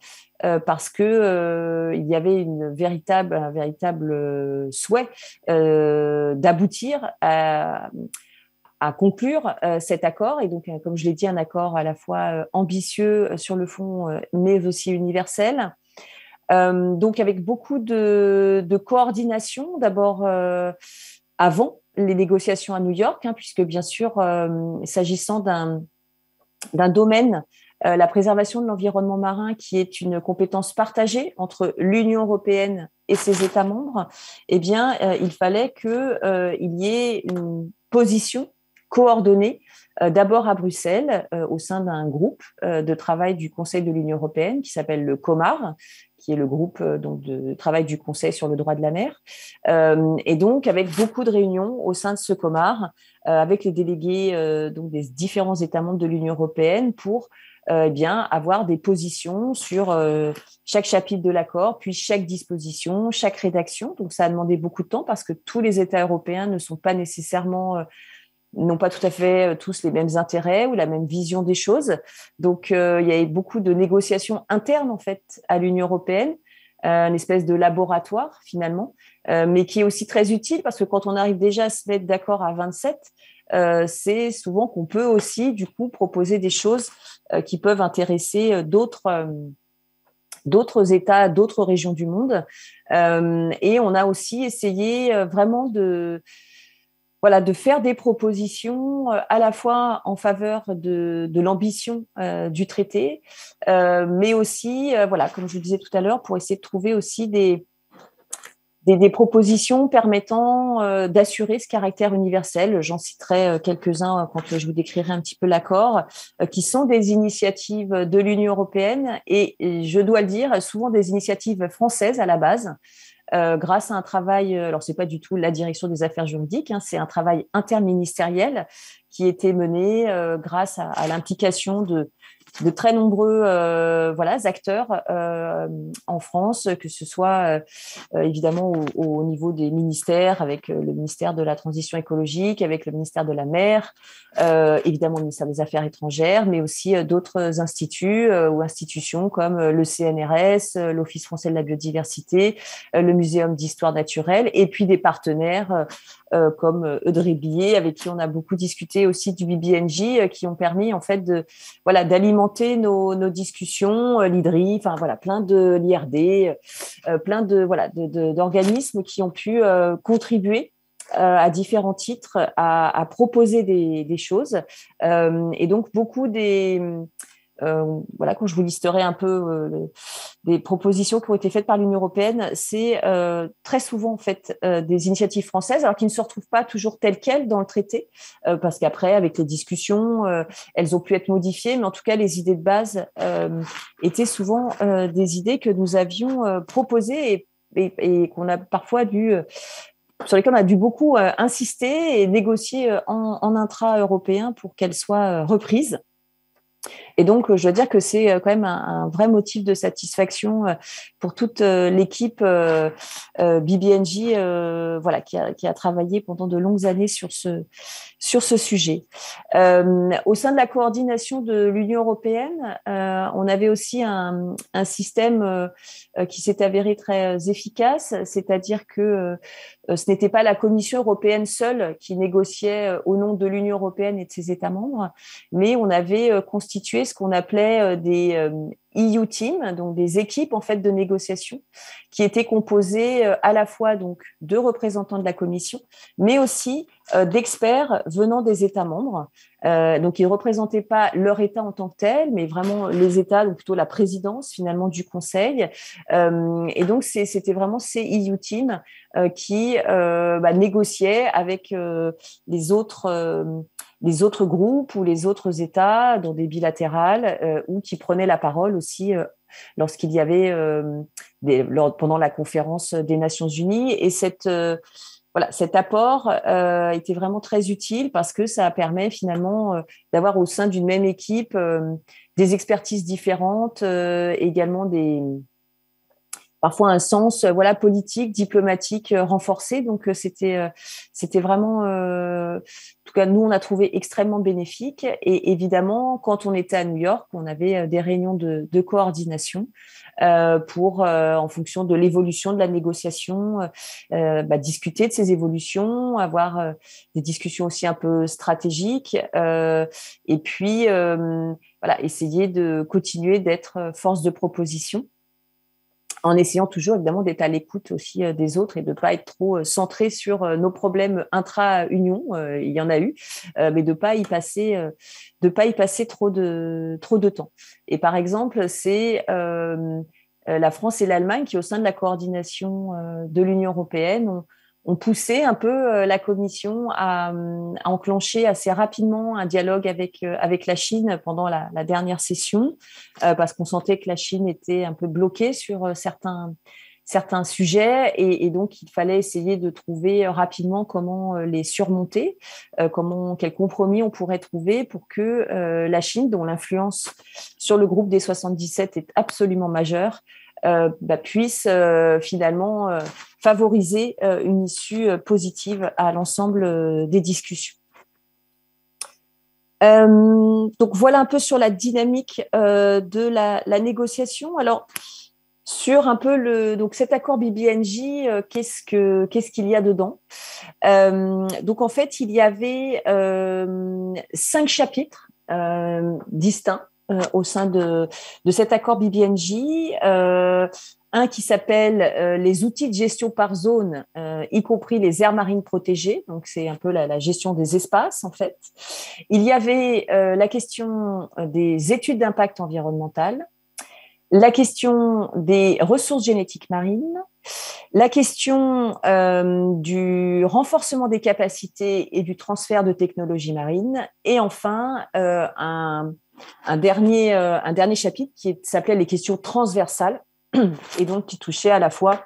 parce que il y avait un véritable souhait d'aboutir à conclure cet accord. Et donc, comme je l'ai dit, un accord à la fois ambitieux sur le fond, mais aussi universel. Donc, avec beaucoup de coordination, d'abord avant les négociations à New York, puisque bien sûr, s'agissant d'un domaine, la préservation de l'environnement marin, qui est une compétence partagée entre l'Union européenne et ses États membres, eh bien, il fallait qu'il y ait une position coordonnée, d'abord à Bruxelles, au sein d'un groupe de travail du Conseil de l'Union européenne qui s'appelle le COMAR, qui est le groupe donc de travail du Conseil sur le droit de la mer, et donc avec beaucoup de réunions au sein de ce COMAR, avec les délégués donc des différents États membres de l'Union européenne pour avoir des positions sur chaque chapitre de l'accord, puis chaque disposition, chaque rédaction. Donc ça a demandé beaucoup de temps parce que tous les États européens ne sont pas nécessairement n'ont pas tout à fait tous les mêmes intérêts ou la même vision des choses. Donc, il y avait beaucoup de négociations internes, en fait, à l'Union européenne, une espèce de laboratoire, finalement, mais qui est aussi très utile parce que quand on arrive déjà à se mettre d'accord à 27, c'est souvent qu'on peut aussi, du coup, proposer des choses qui peuvent intéresser d'autres États, d'autres régions du monde. Et on a aussi essayé vraiment de faire des propositions à la fois en faveur de l'ambition du traité, mais aussi, comme je vous disais tout à l'heure, pour essayer de trouver aussi des propositions permettant d'assurer ce caractère universel. J'en citerai quelques-uns quand je vous décrirai un petit peu l'accord, qui sont des initiatives de l'Union européenne et je dois le dire, souvent des initiatives françaises à la base. Grâce à un travail, alors c'est pas du tout la direction des affaires juridiques, c'est un travail interministériel qui était mené grâce à l'implication de très nombreux acteurs en France, que ce soit évidemment au niveau des ministères, avec le ministère de la Transition écologique, avec le ministère de la Mer, évidemment le ministère des Affaires étrangères, mais aussi d'autres instituts ou institutions comme le CNRS, l'Office français de la biodiversité, le Muséum d'histoire naturelle, et puis des partenaires comme Eudré-Billet, avec qui on a beaucoup discuté aussi du BBNJ, qui ont permis en fait d'alimenter nos discussions, l'IDRI, plein de l'IRD, plein d'organismes qui ont pu contribuer à différents titres à proposer des choses, et donc beaucoup quand je vous listerai un peu des propositions qui ont été faites par l'Union européenne, c'est très souvent en fait des initiatives françaises, alors qui ne se retrouvent pas toujours telles quelles dans le traité, parce qu'après, avec les discussions, elles ont pu être modifiées, mais en tout cas, les idées de base étaient souvent des idées que nous avions proposées et qu'on a parfois sur lesquelles on a dû beaucoup insister et négocier en intra-européen pour qu'elles soient reprises. Et donc, je dois dire que c'est quand même un vrai motif de satisfaction pour toute l'équipe BBNJ, qui a travaillé pendant de longues années sur ce sujet. Au sein de la coordination de l'Union européenne, on avait aussi un système qui s'est avéré très efficace, c'est-à-dire que ce n'était pas la Commission européenne seule qui négociait au nom de l'Union européenne et de ses États membres, mais on avait constitué ce qu'on appelait des EU Team, donc des équipes en fait de négociation qui étaient composées à la fois donc de représentants de la Commission, mais aussi d'experts venant des États membres. Donc, ils ne représentaient pas leur État en tant que tel, mais vraiment les États, donc plutôt la présidence finalement du Conseil. Et donc, c'était vraiment ces EU Teams qui négociaient avec les autres groupes ou les autres États dans des bilatérales ou qui prenaient la parole aussi lorsqu'il y avait pendant la conférence des Nations Unies. Et cet apport était vraiment très utile parce que ça permet finalement d'avoir au sein d'une même équipe des expertises différentes, également parfois un sens politique, diplomatique renforcé. Donc, c'était vraiment, en tout cas, nous, on a trouvé extrêmement bénéfique. Et évidemment, quand on était à New York, on avait des réunions de coordination en fonction de l'évolution de la négociation, discuter de ces évolutions, avoir des discussions aussi un peu stratégiques et puis essayer de continuer d'être force de proposition en essayant toujours évidemment d'être à l'écoute aussi des autres et de ne pas être trop centré sur nos problèmes intra-union, il y en a eu, mais de ne pas y passer trop de temps. Et par exemple, c'est la France et l'Allemagne qui, au sein de la coordination de l'Union européenne, ont poussé un peu la Commission à enclencher assez rapidement un dialogue avec la Chine pendant la dernière session, parce qu'on sentait que la Chine était un peu bloquée sur certains sujets et donc il fallait essayer de trouver rapidement comment les surmonter, quel compromis on pourrait trouver pour que la Chine, dont l'influence sur le groupe des 77 est absolument majeure, puisse finalement favoriser une issue positive à l'ensemble des discussions. Donc voilà un peu sur la dynamique de la négociation. Alors sur un peu donc cet accord BBNJ, qu'est-ce qu'il y a dedans? Donc en fait il y avait 5 chapitres distincts au sein de cet accord BBNJ, un qui s'appelle les outils de gestion par zone, y compris les aires marines protégées, donc c'est un peu la gestion des espaces en fait. Il y avait la question des études d'impact environnemental, la question des ressources génétiques marines, la question du renforcement des capacités et du transfert de technologies marines, et enfin un dernier chapitre qui s'appelait les questions transversales et donc qui touchait à la fois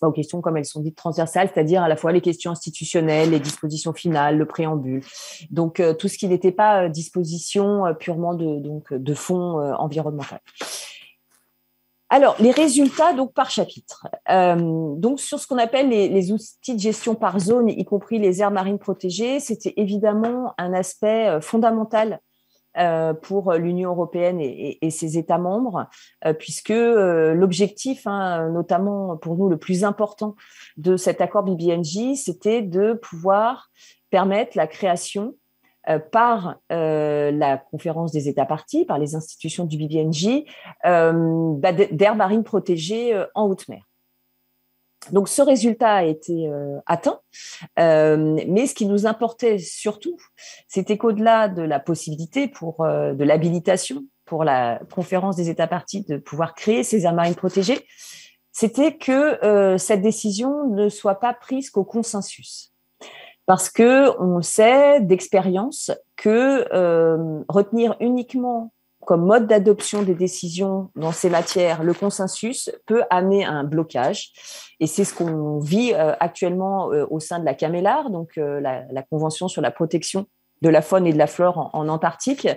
aux questions comme elles sont dites transversales, c'est-à-dire à la fois les questions institutionnelles, les dispositions finales, le préambule. Donc tout ce qui n'était pas disposition purement de fond environnemental. Alors, les résultats donc par chapitre. Donc, sur ce qu'on appelle les outils de gestion par zone, y compris les aires marines protégées, c'était évidemment un aspect fondamental pour l'Union européenne et ses États membres, puisque l'objectif, notamment pour nous le plus important de cet accord BBNJ, c'était de pouvoir permettre la création par la conférence des États parties, par les institutions du BBNJ, d'aires marines protégées en haute mer. Donc, ce résultat a été atteint, mais ce qui nous importait surtout, c'était qu'au-delà de la possibilité de l'habilitation pour la conférence des États parties de pouvoir créer ces aires marines protégées, c'était que cette décision ne soit pas prise qu'au consensus. Parce qu'on sait d'expérience que retenir uniquement comme mode d'adoption des décisions dans ces matières le consensus peut amener à un blocage. Et c'est ce qu'on vit actuellement au sein de la CAMELAR, donc la Convention sur la protection de la faune et de la flore en Antarctique,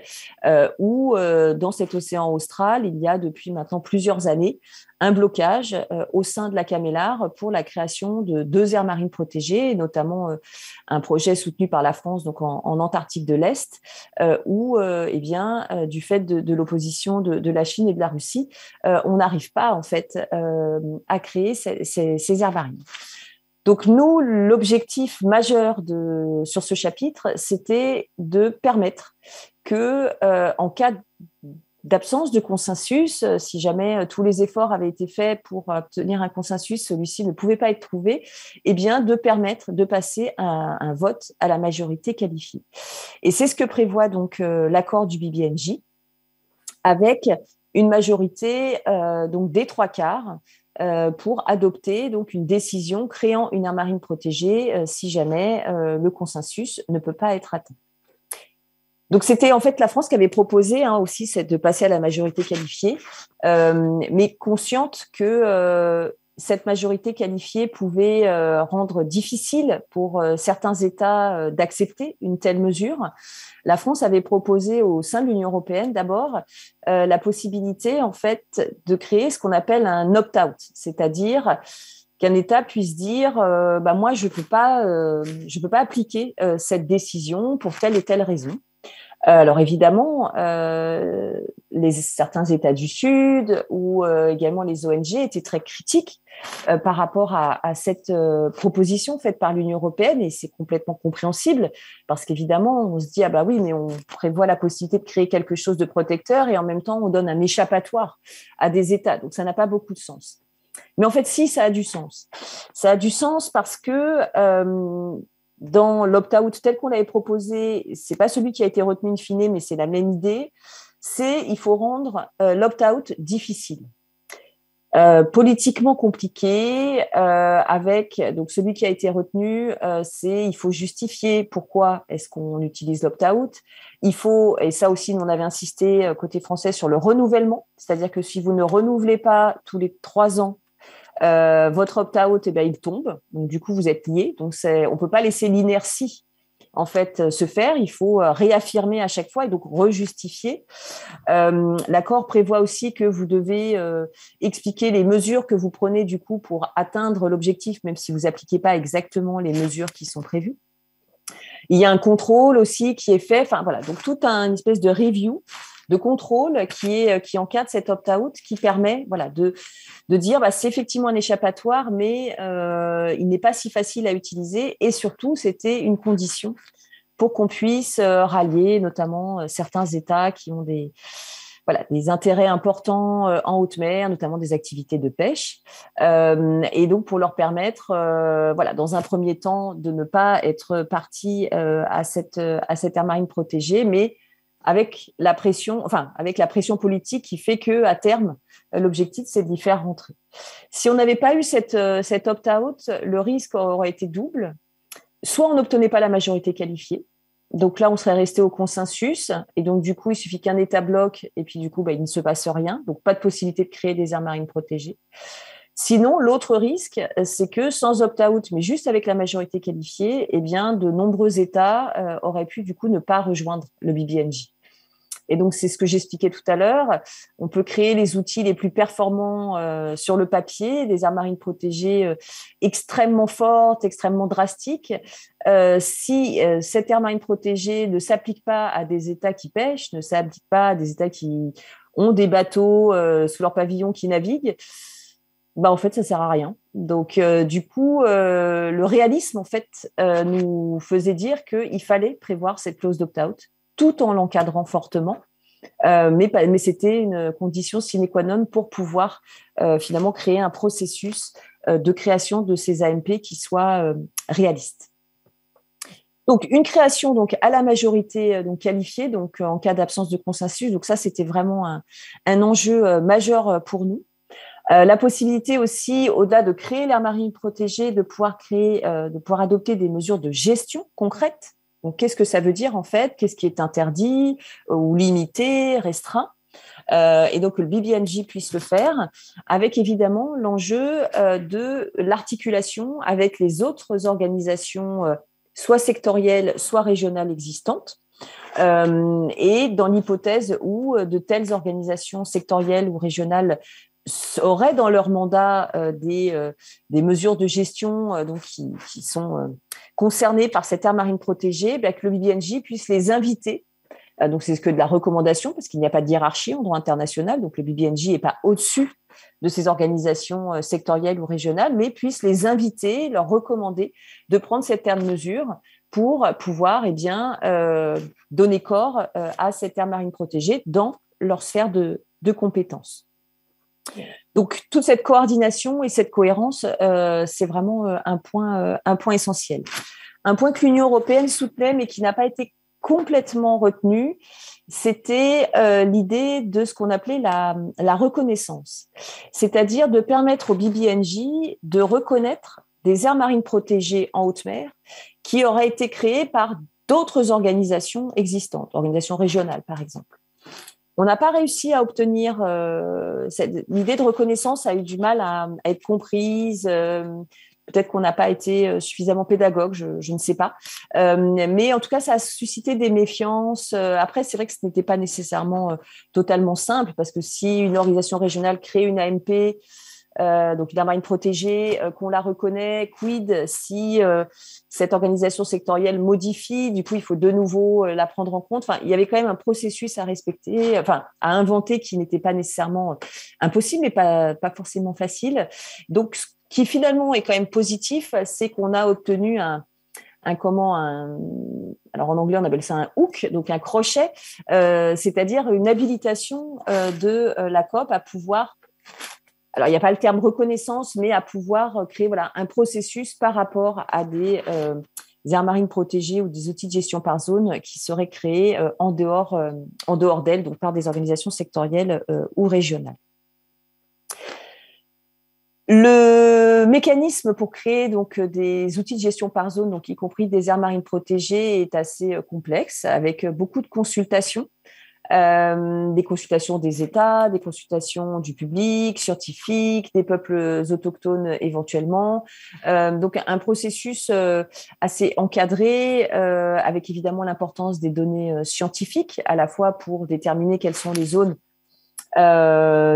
où dans cet océan austral, il y a depuis maintenant plusieurs années un blocage au sein de la CAMELAR pour la création de 2 aires marines protégées, notamment un projet soutenu par la France donc en Antarctique de l'Est, où du fait de l'opposition de la Chine et de la Russie, on n'arrive pas en fait à créer ces aires marines. Donc nous, l'objectif majeur sur ce chapitre, c'était de permettre que, en cas d'absence de consensus. Si jamais tous les efforts avaient été faits pour obtenir un consensus, celui-ci ne pouvait pas être trouvé, eh bien, de permettre de passer un vote à la majorité qualifiée. Et c'est ce que prévoit donc l'accord du BBNJ, avec une majorité donc des 3/4 pour adopter donc une décision créant une aire marine protégée si jamais le consensus ne peut pas être atteint. Donc, c'était en fait la France qui avait proposé aussi de passer à la majorité qualifiée, mais consciente que cette majorité qualifiée pouvait rendre difficile pour certains États d'accepter une telle mesure. La France avait proposé au sein de l'Union européenne d'abord la possibilité en fait de créer ce qu'on appelle un opt-out, c'est-à-dire qu'un État puisse dire moi je peux pas appliquer cette décision pour telle et telle raison. Alors évidemment, certains États du Sud ou également les ONG étaient très critiques par rapport à cette proposition faite par l'Union européenne, et c'est complètement compréhensible parce qu'évidemment, on se dit oui, mais on prévoit la possibilité de créer quelque chose de protecteur et en même temps, on donne un échappatoire à des États. Donc, ça n'a pas beaucoup de sens. Mais en fait, si, ça a du sens. Ça a du sens parce que dans l'opt-out tel qu'on l'avait proposé, c'est pas celui qui a été retenu in fine, mais c'est la même idée, il faut rendre l'opt-out difficile. Politiquement compliqué, avec donc celui qui a été retenu, il faut justifier pourquoi est-ce qu'on utilise l'opt-out. Il faut, et ça aussi on avait insisté côté français sur le renouvellement, c'est-à-dire que si vous ne renouvelez pas tous les 3 ans votre opt-out, il tombe. Donc, du coup, vous êtes lié. Donc, on ne peut pas laisser l'inertie en fait se faire. Il faut réaffirmer à chaque fois et donc rejustifier. L'accord prévoit aussi que vous devez expliquer les mesures que vous prenez du coup pour atteindre l'objectif, même si vous n'appliquez pas exactement les mesures qui sont prévues. Il y a un contrôle aussi qui est fait. Enfin, voilà. Donc, tout une espèce de review, de contrôle qui encadre cet opt-out, qui permet de dire c'est effectivement un échappatoire, mais il n'est pas si facile à utiliser. Et surtout, c'était une condition pour qu'on puisse rallier notamment certains États qui ont des intérêts importants en haute mer, notamment des activités de pêche. Et donc, pour leur permettre, dans un premier temps, de ne pas être partie à cette aire marine protégée, mais avec la pression politique qui fait qu'à terme, l'objectif, c'est d'y faire rentrer. Si on n'avait pas eu cet opt-out, le risque aurait été double. Soit on n'obtenait pas la majorité qualifiée, donc là, on serait resté au consensus, et donc du coup, il suffit qu'un État bloque, et puis du coup, il ne se passe rien, donc pas de possibilité de créer des aires marines protégées. Sinon, l'autre risque, c'est que sans opt-out, mais juste avec la majorité qualifiée, de nombreux États auraient pu du coup ne pas rejoindre le BBNJ. Et donc, c'est ce que j'expliquais tout à l'heure. On peut créer les outils les plus performants sur le papier, des aires marines protégées extrêmement fortes, extrêmement drastiques. Si cette aire marine protégée ne s'applique pas à des États qui pêchent, ne s'applique pas à des États qui ont des bateaux sous leur pavillon qui naviguent, en fait, ça ne sert à rien. Donc, du coup, le réalisme, en fait, nous faisait dire qu'il fallait prévoir cette clause d'opt-out, tout en l'encadrant fortement, mais c'était une condition sine qua non pour pouvoir finalement créer un processus de création de ces AMP qui soit réaliste. Donc, une création à la majorité qualifiée, donc en cas d'absence de consensus. Donc ça, c'était vraiment un enjeu majeur pour nous. La possibilité aussi, au-delà de créer l'aire marine protégée, de pouvoir adopter des mesures de gestion concrètes. Donc, qu'est-ce que ça veut dire en fait? Qu'est-ce qui est interdit ou limité, restreint? Et donc, que le BBNJ puisse le faire, avec évidemment l'enjeu de l'articulation avec les autres organisations, soit sectorielles, soit régionales existantes. Et dans l'hypothèse où de telles organisations sectorielles ou régionales auraient dans leur mandat des mesures de gestion qui sont concernées par cette aire marine protégée, que le BBNJ puisse les inviter. Donc, c'est que de la recommandation, parce qu'il n'y a pas de hiérarchie en droit international, donc le BBNJ n'est pas au-dessus de ces organisations sectorielles ou régionales, mais puisse les inviter, leur recommander de prendre cette aire de mesure pour pouvoir donner corps à cette aire marine protégée dans leur sphère de compétences. Donc, toute cette coordination et cette cohérence, c'est vraiment un point essentiel. Un point que l'Union européenne soutenait, mais qui n'a pas été complètement retenu, c'était l'idée de ce qu'on appelait la reconnaissance, c'est-à-dire de permettre au BBNJ de reconnaître des aires marines protégées en haute mer qui auraient été créées par d'autres organisations existantes, organisations régionales par exemple. On n'a pas réussi à obtenir l'idée de reconnaissance a eu du mal à être comprise. Peut-être qu'on n'a pas été suffisamment pédagogue, je ne sais pas. Mais en tout cas, ça a suscité des méfiances. Après, c'est vrai que ce n'était pas nécessairement totalement simple parce que si une organisation régionale crée une AMP, donc une aire marine protégée, qu'on la reconnaît, quid si cette organisation sectorielle modifie, du coup il faut de nouveau la prendre en compte. Enfin, il y avait quand même un processus à respecter, enfin à inventer qui n'était pas nécessairement impossible, mais pas forcément facile. Donc ce qui finalement est quand même positif, c'est qu'on a obtenu alors en anglais on appelle ça un hook, donc un crochet, c'est-à-dire une habilitation de la COP à pouvoir, alors il n'y a pas le terme reconnaissance, mais à pouvoir créer un processus par rapport à des aires marines protégées ou des outils de gestion par zone qui seraient créés en dehors d'elles, donc par des organisations sectorielles ou régionales. Le mécanisme pour créer donc des outils de gestion par zone, donc y compris des aires marines protégées, est assez complexe, avec beaucoup de consultations. Des consultations des États, des consultations du public, scientifiques, des peuples autochtones éventuellement. Donc, un processus assez encadré, avec évidemment l'importance des données scientifiques, à la fois pour déterminer quelles sont les zones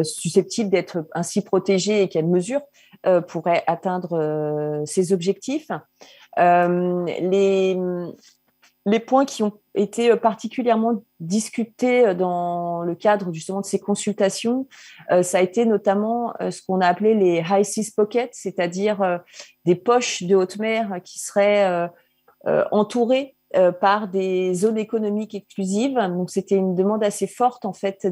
susceptibles d'être ainsi protégées et quelles mesures pourraient atteindre ces objectifs. Les points qui ont été particulièrement discutés dans le cadre justement de ces consultations, ça a été notamment ce qu'on a appelé les high seas pockets, c'est-à-dire des poches de haute mer qui seraient entourées par des zones économiques exclusives. Donc c'était une demande assez forte en fait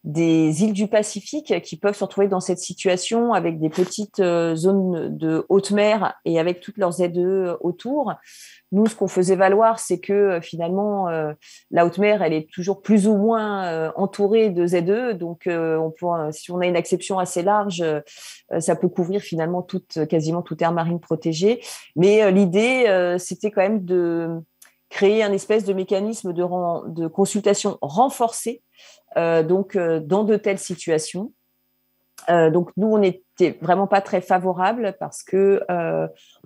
des îles du Pacifique qui peuvent se retrouver dans cette situation avec des petites zones de haute mer et avec toutes leurs ZE autour. Nous, ce qu'on faisait valoir, c'est que finalement, la haute mer, elle est toujours plus ou moins entourée de ZE. Donc, si on a une acception assez large, ça peut couvrir finalement quasiment toute aire marine protégée. Mais l'idée, c'était quand même de créer un espèce de mécanisme de consultation renforcée dans de telles situations. Donc nous, on n'était vraiment pas très favorables parce que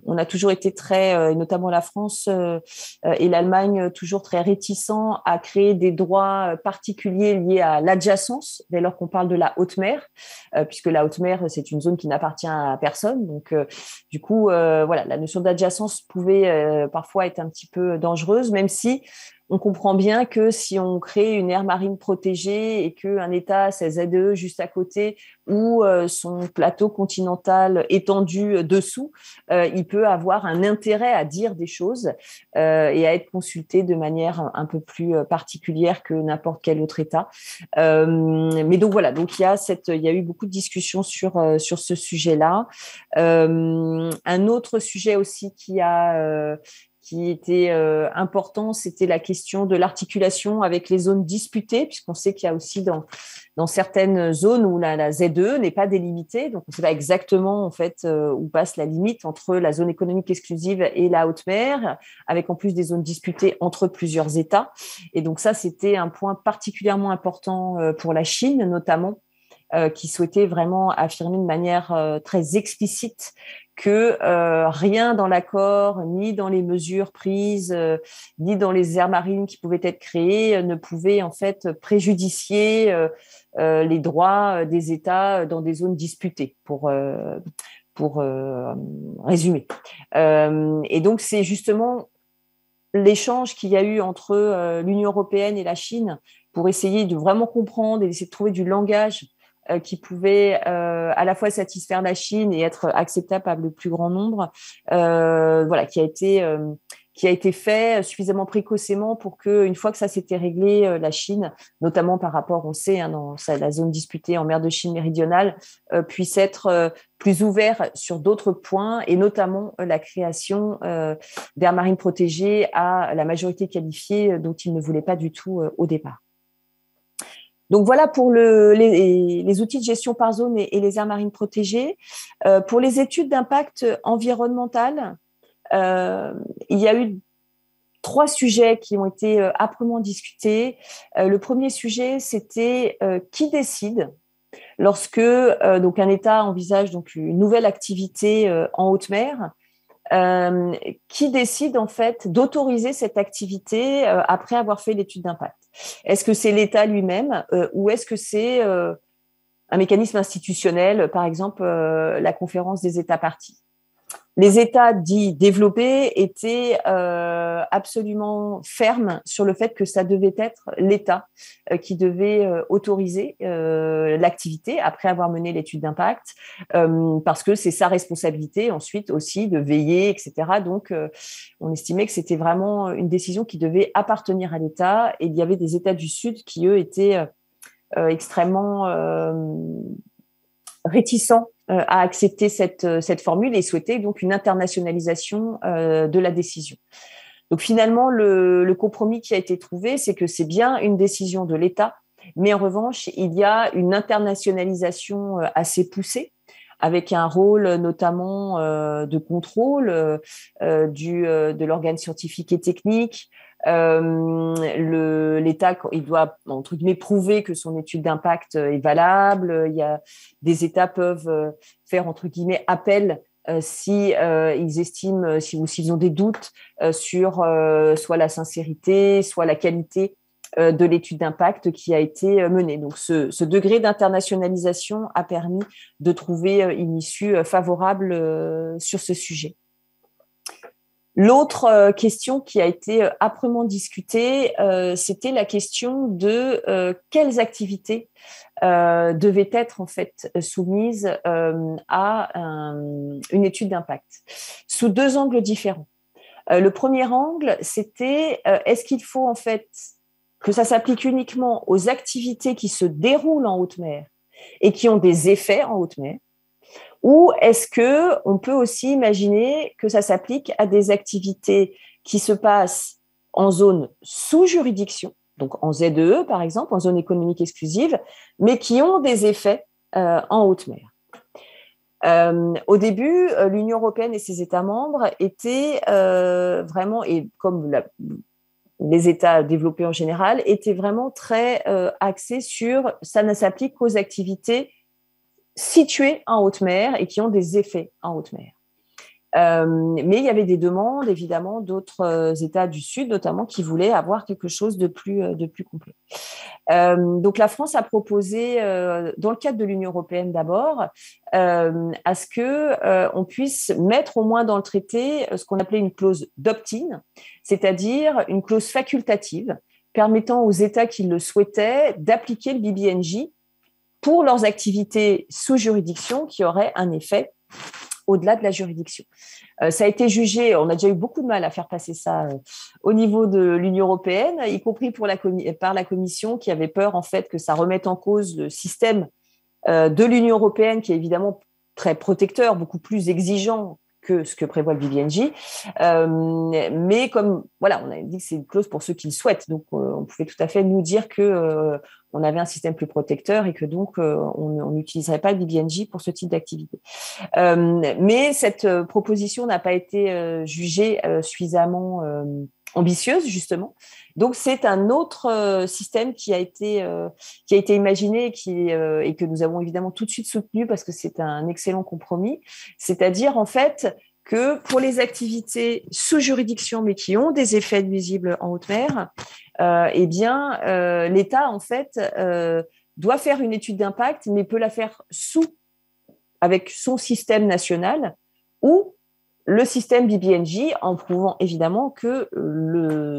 on a toujours été notamment la France et l'Allemagne, toujours très réticents à créer des droits particuliers liés à l'adjacence dès lors qu'on parle de la haute mer, puisque la haute mer, c'est une zone qui n'appartient à personne. Donc du coup, la notion d'adjacence pouvait parfois être un petit peu dangereuse, même si on comprend bien que si on crée une aire marine protégée et qu'un État a ses ZE juste à côté ou son plateau continental étendu dessous, il peut avoir un intérêt à dire des choses et à être consulté de manière un peu plus particulière que n'importe quel autre État. Mais donc voilà, donc il y a eu beaucoup de discussions sur ce sujet-là. Un autre sujet aussi qui était important, c'était la question de l'articulation avec les zones disputées, puisqu'on sait qu'il y a aussi dans certaines zones où la ZE n'est pas délimitée, donc on ne sait pas exactement en fait où passe la limite entre la zone économique exclusive et la haute mer, avec en plus des zones disputées entre plusieurs États. Et donc ça, c'était un point particulièrement important pour la Chine, notamment, qui souhaitait vraiment affirmer de manière très explicite que rien dans l'accord, ni dans les mesures prises, ni dans les aires marines qui pouvaient être créées, ne pouvait en fait préjudicier les droits des États dans des zones disputées, pour résumer. Et donc, c'est justement l'échange qu'il y a eu entre l'Union européenne et la Chine pour essayer de vraiment comprendre et d'essayer de trouver du langage qui pouvait à la fois satisfaire la Chine et être acceptable par le plus grand nombre, qui a été qui a été fait suffisamment précocement pour qu'une fois que ça s'était réglé, la Chine, notamment par rapport, on sait, dans la zone disputée en mer de Chine méridionale, puisse être plus ouvert sur d'autres points, et notamment la création d'aires marines protégées à la majorité qualifiée dont il ne voulait pas du tout au départ. Donc voilà pour les outils de gestion par zone et les aires marines protégées. Pour les études d'impact environnemental, il y a eu 3 sujets qui ont été âprement discutés. Le premier sujet, c'était qui décide lorsque donc un État envisage donc une nouvelle activité en haute mer. Qui décide en fait d'autoriser cette activité après avoir fait l'étude d'impact? Est-ce que c'est l'État lui-même ou est-ce que c'est un mécanisme institutionnel, par exemple la conférence des États parties? Les États dits développés étaient absolument fermes sur le fait que ça devait être l'État qui devait autoriser l'activité après avoir mené l'étude d'impact, parce que c'est sa responsabilité ensuite aussi de veiller, etc. Donc, on estimait que c'était vraiment une décision qui devait appartenir à l'État, et il y avait des États du Sud qui, eux, étaient extrêmement réticents à accepter cette formule et souhaitaient donc une internationalisation de la décision. Donc finalement, le compromis qui a été trouvé, c'est que c'est bien une décision de l'État, mais en revanche, il y a une internationalisation assez poussée, avec un rôle notamment de contrôle de l'organe scientifique et technique. L'État, il doit, entre guillemets, prouver que son étude d'impact est valable. Il y a des États peuvent faire, entre guillemets, appel si ils estiment, ou s'ils ont des doutes sur soit la sincérité, soit la qualité de l'étude d'impact qui a été menée. Donc, ce degré d'internationalisation a permis de trouver une issue favorable sur ce sujet. L'autre question qui a été âprement discutée, c'était la question de quelles activités devaient être en fait soumises à une étude d'impact, sous 2 angles différents. Le premier angle, c'était est-ce qu'il faut en fait que ça s'applique uniquement aux activités qui se déroulent en haute mer et qui ont des effets en haute mer, ou est-ce qu'on peut aussi imaginer que ça s'applique à des activités qui se passent en zone sous juridiction, donc en ZEE par exemple, en zone économique exclusive, mais qui ont des effets en haute mer? Au début, l'Union européenne et ses États membres étaient vraiment, et comme les États développés en général, étaient vraiment très axés sur ça ne s'applique qu'aux activités situées en haute mer et qui ont des effets en haute mer. Mais il y avait des demandes, évidemment, d'autres États du Sud, notamment, qui voulaient avoir quelque chose de plus complet. Donc, la France a proposé, dans le cadre de l'Union européenne d'abord, à ce qu'on puisse mettre au moins dans le traité ce qu'on appelait une clause d'opt-in, c'est-à-dire une clause facultative permettant aux États qui le souhaitaient d'appliquer le BBNJ pour leurs activités sous juridiction qui auraient un effet au-delà de la juridiction. Ça a été jugé, on a déjà eu beaucoup de mal à faire passer ça au niveau de l'Union européenne, y compris par la Commission qui avait peur en fait que ça remette en cause le système de l'Union européenne qui est évidemment très protecteur, beaucoup plus exigeant que ce que prévoit le BBNJ. Mais comme, voilà, on a dit que c'est une clause pour ceux qui le souhaitent. Donc, on pouvait tout à fait nous dire que on avait un système plus protecteur et que donc, on n'utiliserait pas le BBNJ pour ce type d'activité. Mais cette proposition n'a pas été jugée suffisamment ambitieuse, justement. Donc, c'est un autre système qui a été imaginé et que nous avons évidemment tout de suite soutenu parce que c'est un excellent compromis. C'est-à-dire, en fait, que pour les activités sous juridiction, mais qui ont des effets nuisibles en haute mer, eh bien, l'État, en fait, doit faire une étude d'impact, mais peut la faire avec son système national ou le système BBNJ, en prouvant évidemment que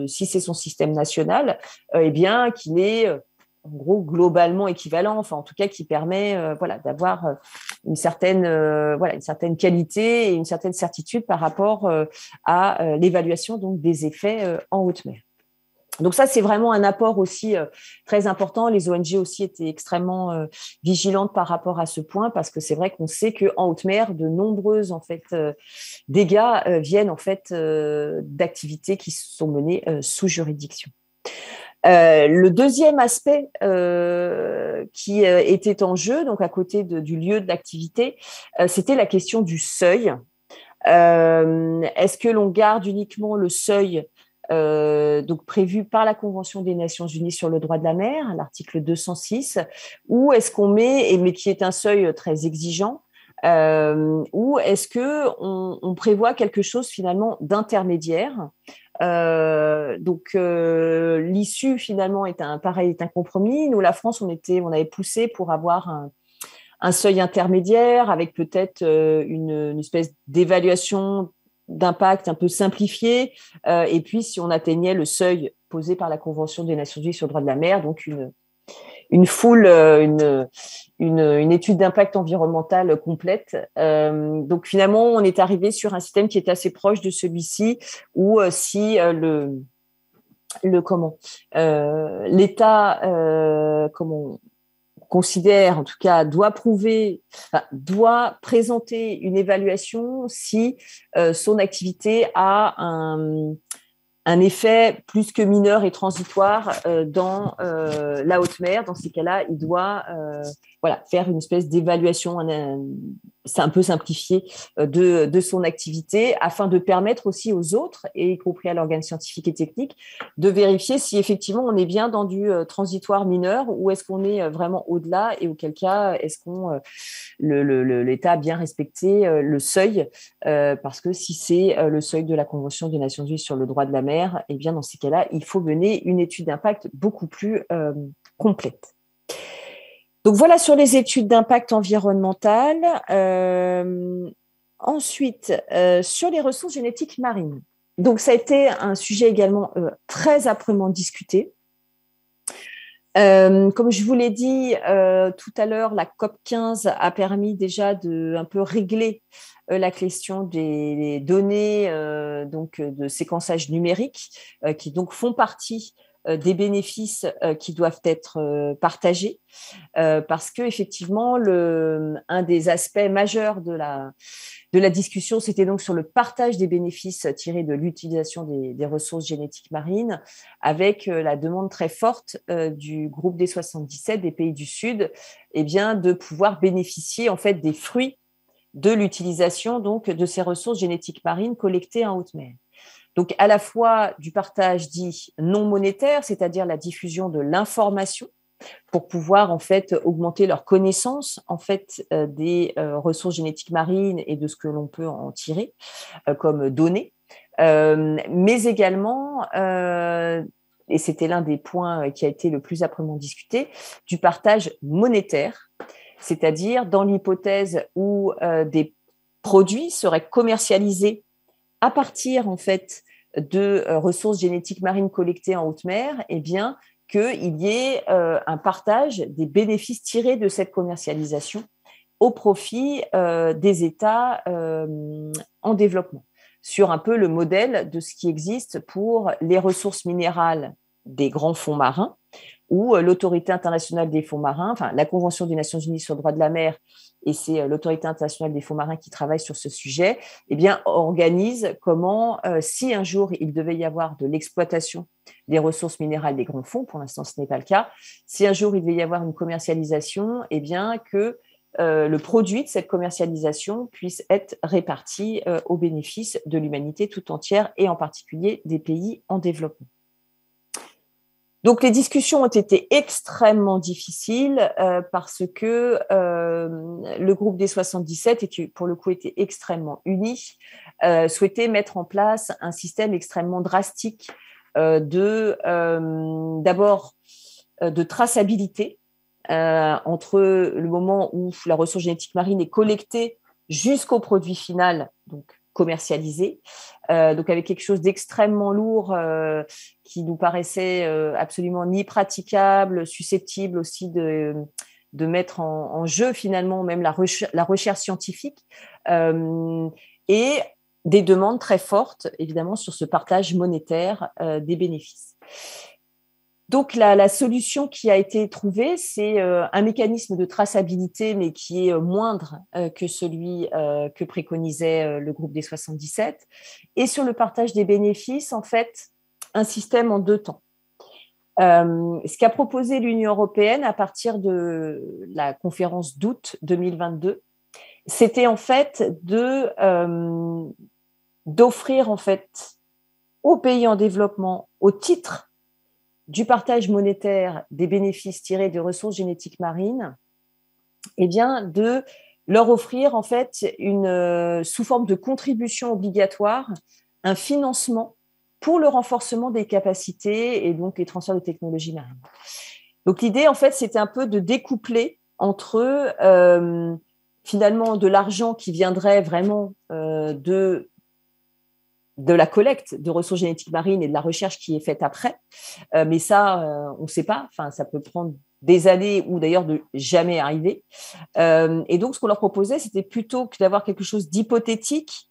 si c'est son système national, eh bien qu'il est en gros globalement équivalent, enfin en tout cas qui permet d'avoir une certaine qualité et une certaine certitude par rapport à l'évaluation donc des effets en haute mer. Donc ça, c'est vraiment un apport aussi très important. Les ONG aussi étaient extrêmement vigilantes par rapport à ce point, parce que c'est vrai qu'on sait qu'en haute mer, de nombreuses dégâts viennent d'activités qui sont menées sous juridiction. Le deuxième aspect qui était en jeu, donc à côté du lieu de l'activité, c'était la question du seuil. Est-ce que l'on garde uniquement le seuil donc prévu par la Convention des Nations Unies sur le droit de la mer, l'article 206, ou est-ce qu'on mais qui est un seuil très exigeant, ou est-ce qu'on prévoit quelque chose finalement d'intermédiaire? L'issue finalement est un compromis. Nous, la France, on avait poussé pour avoir un seuil intermédiaire avec peut-être une espèce d'évaluation d'impact un peu simplifié, et puis si on atteignait le seuil posé par la Convention des Nations Unies sur le droit de la mer, donc une étude d'impact environnemental complète. Donc finalement, on est arrivé sur un système qui est assez proche de celui-ci, où si l'État considère, en tout cas, doit présenter une évaluation si son activité a un effet plus que mineur et transitoire dans la haute mer. Dans ces cas-là, il doit faire une espèce d'évaluation, c'est un peu simplifié, de son activité, afin de permettre aussi aux autres, et y compris à l'organe scientifique et technique, de vérifier si effectivement on est bien dans du transitoire mineur, ou est-ce qu'on est vraiment au-delà, et auquel cas est-ce qu'on l'État a bien respecté le seuil, parce que si c'est le seuil de la Convention des Nations Unies sur le droit de la mer, eh bien dans ces cas-là, il faut mener une étude d'impact beaucoup plus complète. Donc voilà sur les études d'impact environnemental. Ensuite, sur les ressources génétiques marines. Donc ça a été un sujet également très âprement discuté. Comme je vous l'ai dit tout à l'heure, la COP15 a permis déjà de un peu régler la question des données de séquençage numérique qui donc font partie des bénéfices qui doivent être partagés, parce que effectivement un des aspects majeurs de la discussion, c'était donc sur le partage des bénéfices tirés de l'utilisation des ressources génétiques marines, avec la demande très forte du groupe des 77 des pays du Sud, de pouvoir bénéficier en fait des fruits de l'utilisation donc de ces ressources génétiques marines collectées en haute mer. Donc à la fois du partage dit non monétaire, c'est-à-dire la diffusion de l'information pour pouvoir en fait augmenter leur connaissance en fait des ressources génétiques marines et de ce que l'on peut en tirer comme données, mais également et c'était l'un des points qui a été le plus âprement discuté, du partage monétaire, c'est-à-dire dans l'hypothèse où des produits seraient commercialisés à partir en fait de ressources génétiques marines collectées en haute mer, qu'il y ait un partage des bénéfices tirés de cette commercialisation au profit des États en développement, sur un peu le modèle de ce qui existe pour les ressources minérales des grands fonds marins, où l'autorité internationale des fonds marins, enfin la Convention des Nations Unies sur le droit de la mer, et c'est l'autorité internationale des fonds marins qui travaille sur ce sujet, organise comment, si un jour il devait y avoir de l'exploitation des ressources minérales des grands fonds, pour l'instant ce n'est pas le cas, si un jour il devait y avoir une commercialisation, que le produit de cette commercialisation puisse être réparti au bénéfice de l'humanité tout entière, et en particulier des pays en développement. Donc, les discussions ont été extrêmement difficiles parce que le groupe des 77, et qui pour le coup était extrêmement uni, souhaitait mettre en place un système extrêmement drastique d'abord de traçabilité entre le moment où la ressource génétique marine est collectée jusqu'au produit final, donc commercialisé. Donc, avec quelque chose d'extrêmement lourd qui nous paraissait absolument ni praticable, susceptible aussi de mettre en jeu finalement même la recherche scientifique et des demandes très fortes, évidemment, sur ce partage monétaire des bénéfices. Donc, la solution qui a été trouvée, c'est un mécanisme de traçabilité, mais qui est moindre que celui que préconisait le groupe des 77. Et sur le partage des bénéfices, en fait, un système en 2 temps. Ce qu'a proposé l'Union européenne à partir de la conférence d'août 2022, c'était en fait d'offrir en fait aux pays en développement, au titre du partage monétaire des bénéfices tirés des ressources génétiques marines, eh bien, de leur offrir en fait sous forme de contribution obligatoire, un financement pour le renforcement des capacités et donc les transferts de technologies marines. Donc l'idée en fait, c'était un peu de découpler entre finalement de l'argent qui viendrait vraiment de la collecte de ressources génétiques marines et de la recherche qui est faite après. Mais ça, on ne sait pas. Enfin, ça peut prendre des années ou d'ailleurs de jamais arriver. Et donc, ce qu'on leur proposait, c'était plutôt que d'avoir quelque chose d'hypothétique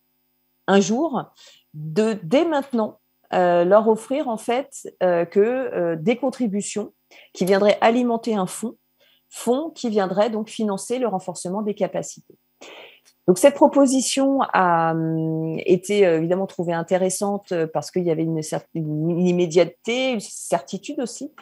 un jour, dès maintenant, leur offrir en fait que des contributions qui viendraient alimenter un fonds qui viendrait donc financer le renforcement des capacités. Donc, cette proposition a été évidemment trouvée intéressante parce qu'il y avait une immédiateté, une certitude aussi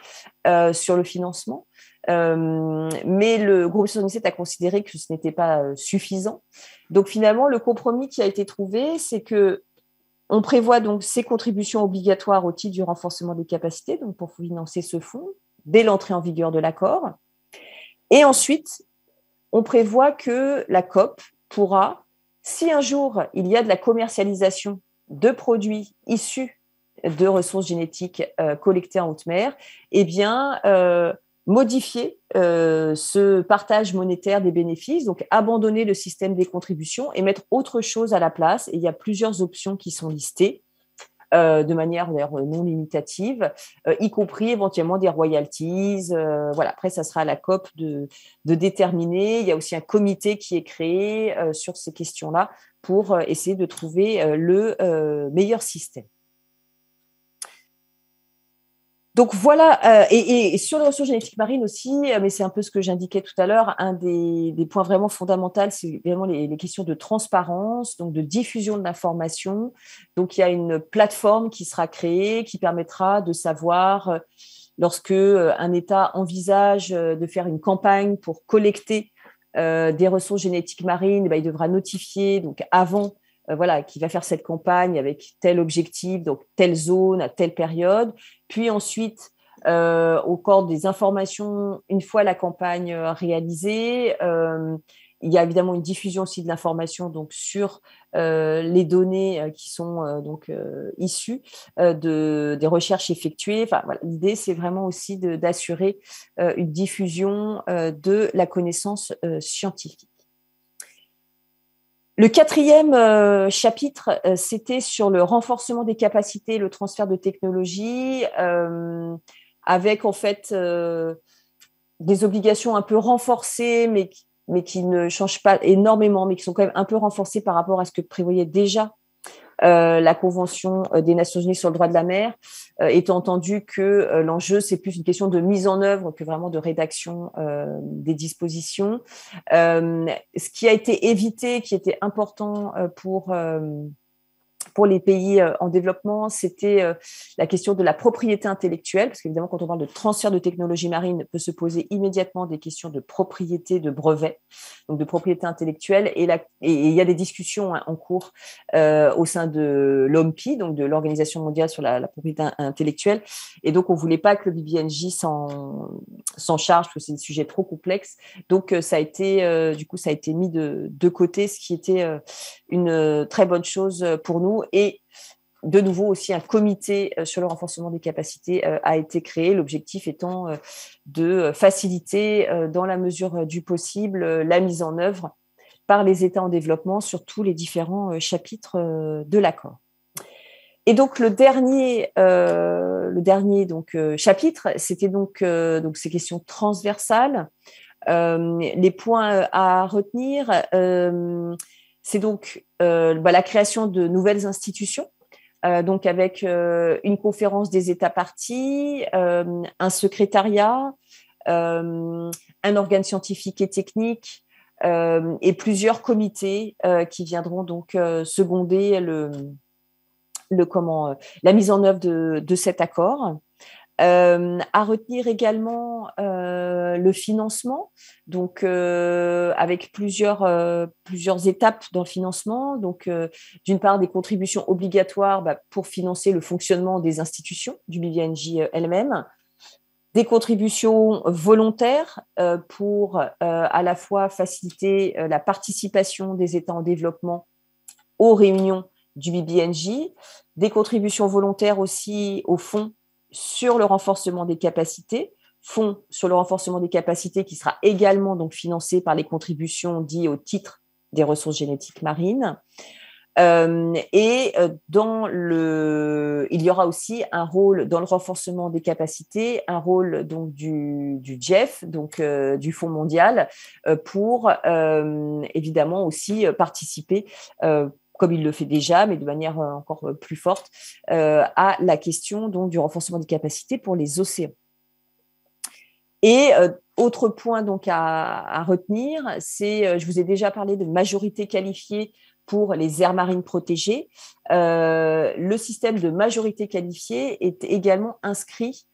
sur le financement. Mais le groupe 77 a considéré que ce n'était pas suffisant. Donc, finalement, le compromis qui a été trouvé, c'est qu'on prévoit donc ces contributions obligatoires au titre du renforcement des capacités, donc pour financer ce fonds, dès l'entrée en vigueur de l'accord. Et ensuite, on prévoit que la COP pourra, si un jour il y a de la commercialisation de produits issus de ressources génétiques collectées en haute mer, eh bien, modifier ce partage monétaire des bénéfices, donc abandonner le système des contributions et mettre autre chose à la place. Et il y a plusieurs options qui sont listées de manière non limitative, y compris éventuellement des royalties. Voilà. Après, ça sera à la COP de déterminer. Il y a aussi un comité qui est créé sur ces questions-là pour essayer de trouver le meilleur système. Donc voilà, et sur les ressources génétiques marines aussi, mais c'est un peu ce que j'indiquais tout à l'heure, un des points vraiment fondamentaux, c'est vraiment les questions de transparence, donc de diffusion de l'information. Donc il y a une plateforme qui sera créée qui permettra de savoir lorsque un État envisage de faire une campagne pour collecter des ressources génétiques marines, il devra notifier donc avant qui va faire cette campagne avec tel objectif, donc telle zone, à telle période. Puis ensuite, au cours des informations, une fois la campagne réalisée, il y a évidemment une diffusion aussi de l'information donc, sur les données qui sont issues des recherches effectuées. Enfin, voilà, l'idée, c'est vraiment aussi d'assurer une diffusion de la connaissance scientifique. Le 4e chapitre, c'était sur le renforcement des capacités, le transfert de technologies, avec en fait des obligations un peu renforcées, mais qui ne changent pas énormément, mais qui sont quand même un peu renforcées par rapport à ce que prévoyait déjà la Convention des Nations Unies sur le droit de la mer, étant entendu que l'enjeu, c'est plus une question de mise en œuvre que vraiment de rédaction des dispositions. Ce qui a été évité, qui était important pour les pays en développement, c'était la question de la propriété intellectuelle, parce qu'évidemment, quand on parle de transfert de technologie marine, peut se poser immédiatement des questions de propriété, de brevet, donc de propriété intellectuelle. Et il y a des discussions en cours au sein de l'OMPI, donc de l'Organisation mondiale sur la propriété intellectuelle. Et donc, on ne voulait pas que le BBNJ s'en charge, parce que c'est des sujets trop complexes. Donc, ça a été mis de côté, ce qui était une très bonne chose pour nous. Et de nouveau aussi un comité sur le renforcement des capacités a été créé, l'objectif étant de faciliter dans la mesure du possible la mise en œuvre par les États en développement sur tous les différents chapitres de l'accord. Et donc le dernier chapitre, c'était donc ces questions transversales. Les points à retenir, c'est donc la création de nouvelles institutions, donc avec une conférence des États parties, un secrétariat, un organe scientifique et technique, et plusieurs comités qui viendront donc seconder la mise en œuvre de cet accord. À retenir également le financement, donc avec plusieurs étapes dans le financement. Donc, d'une part, des contributions obligatoires pour financer le fonctionnement des institutions du BBNJ elles-mêmes, des contributions volontaires pour à la fois faciliter la participation des États en développement aux réunions du BBNJ, des contributions volontaires aussi au fonds sur le renforcement des capacités, fonds sur le renforcement des capacités qui sera également donc financé par les contributions dites au titre des ressources génétiques marines. Il y aura aussi un rôle dans le renforcement des capacités, un rôle donc du GEF, donc du Fonds mondial, pour évidemment aussi participer comme il le fait déjà, mais de manière encore plus forte, à la question donc, du renforcement des capacités pour les océans. Et autre point donc, à retenir, c'est, je vous ai déjà parlé de majorité qualifiée pour les aires marines protégées. Le système de majorité qualifiée est également inscrit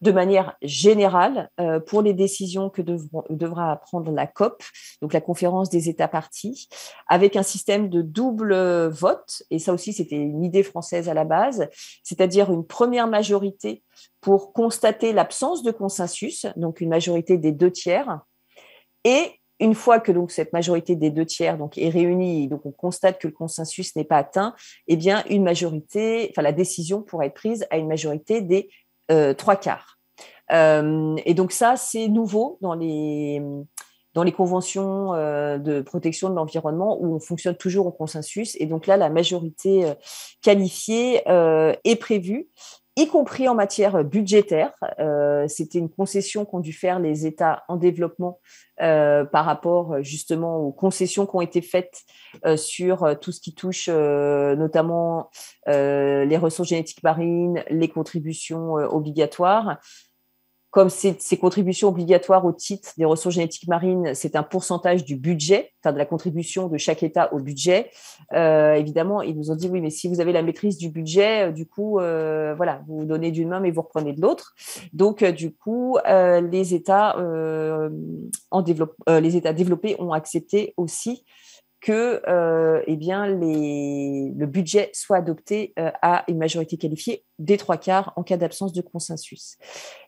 de manière générale pour les décisions que devra prendre la COP, donc la conférence des États parties, avec un système de double vote, et ça aussi c'était une idée française à la base, c'est-à-dire une première majorité pour constater l'absence de consensus, donc une majorité des 2/3, et une fois que donc cette majorité des 2/3 donc est réunie, donc on constate que le consensus n'est pas atteint, eh bien une majorité, enfin la décision pourra être prise à une majorité des 3/4. Et donc ça, c'est nouveau dans les conventions de protection de l'environnement où on fonctionne toujours au consensus. Et donc là, la majorité qualifiée est prévue, y compris en matière budgétaire. C'était une concession qu'ont dû faire les États en développement par rapport justement aux concessions qui ont été faites sur tout ce qui touche notamment les ressources génétiques marines, les contributions obligatoires. Comme ces contributions obligatoires au titre des ressources génétiques marines, c'est un pourcentage du budget, enfin de la contribution de chaque État au budget. Évidemment, ils nous ont dit oui, mais si vous avez la maîtrise du budget, du coup, voilà, vous donnez d'une main mais vous reprenez de l'autre. Donc, du coup, les États les États développés ont accepté aussi que eh bien, le budget soit adopté à une majorité qualifiée des 3/4 en cas d'absence de consensus.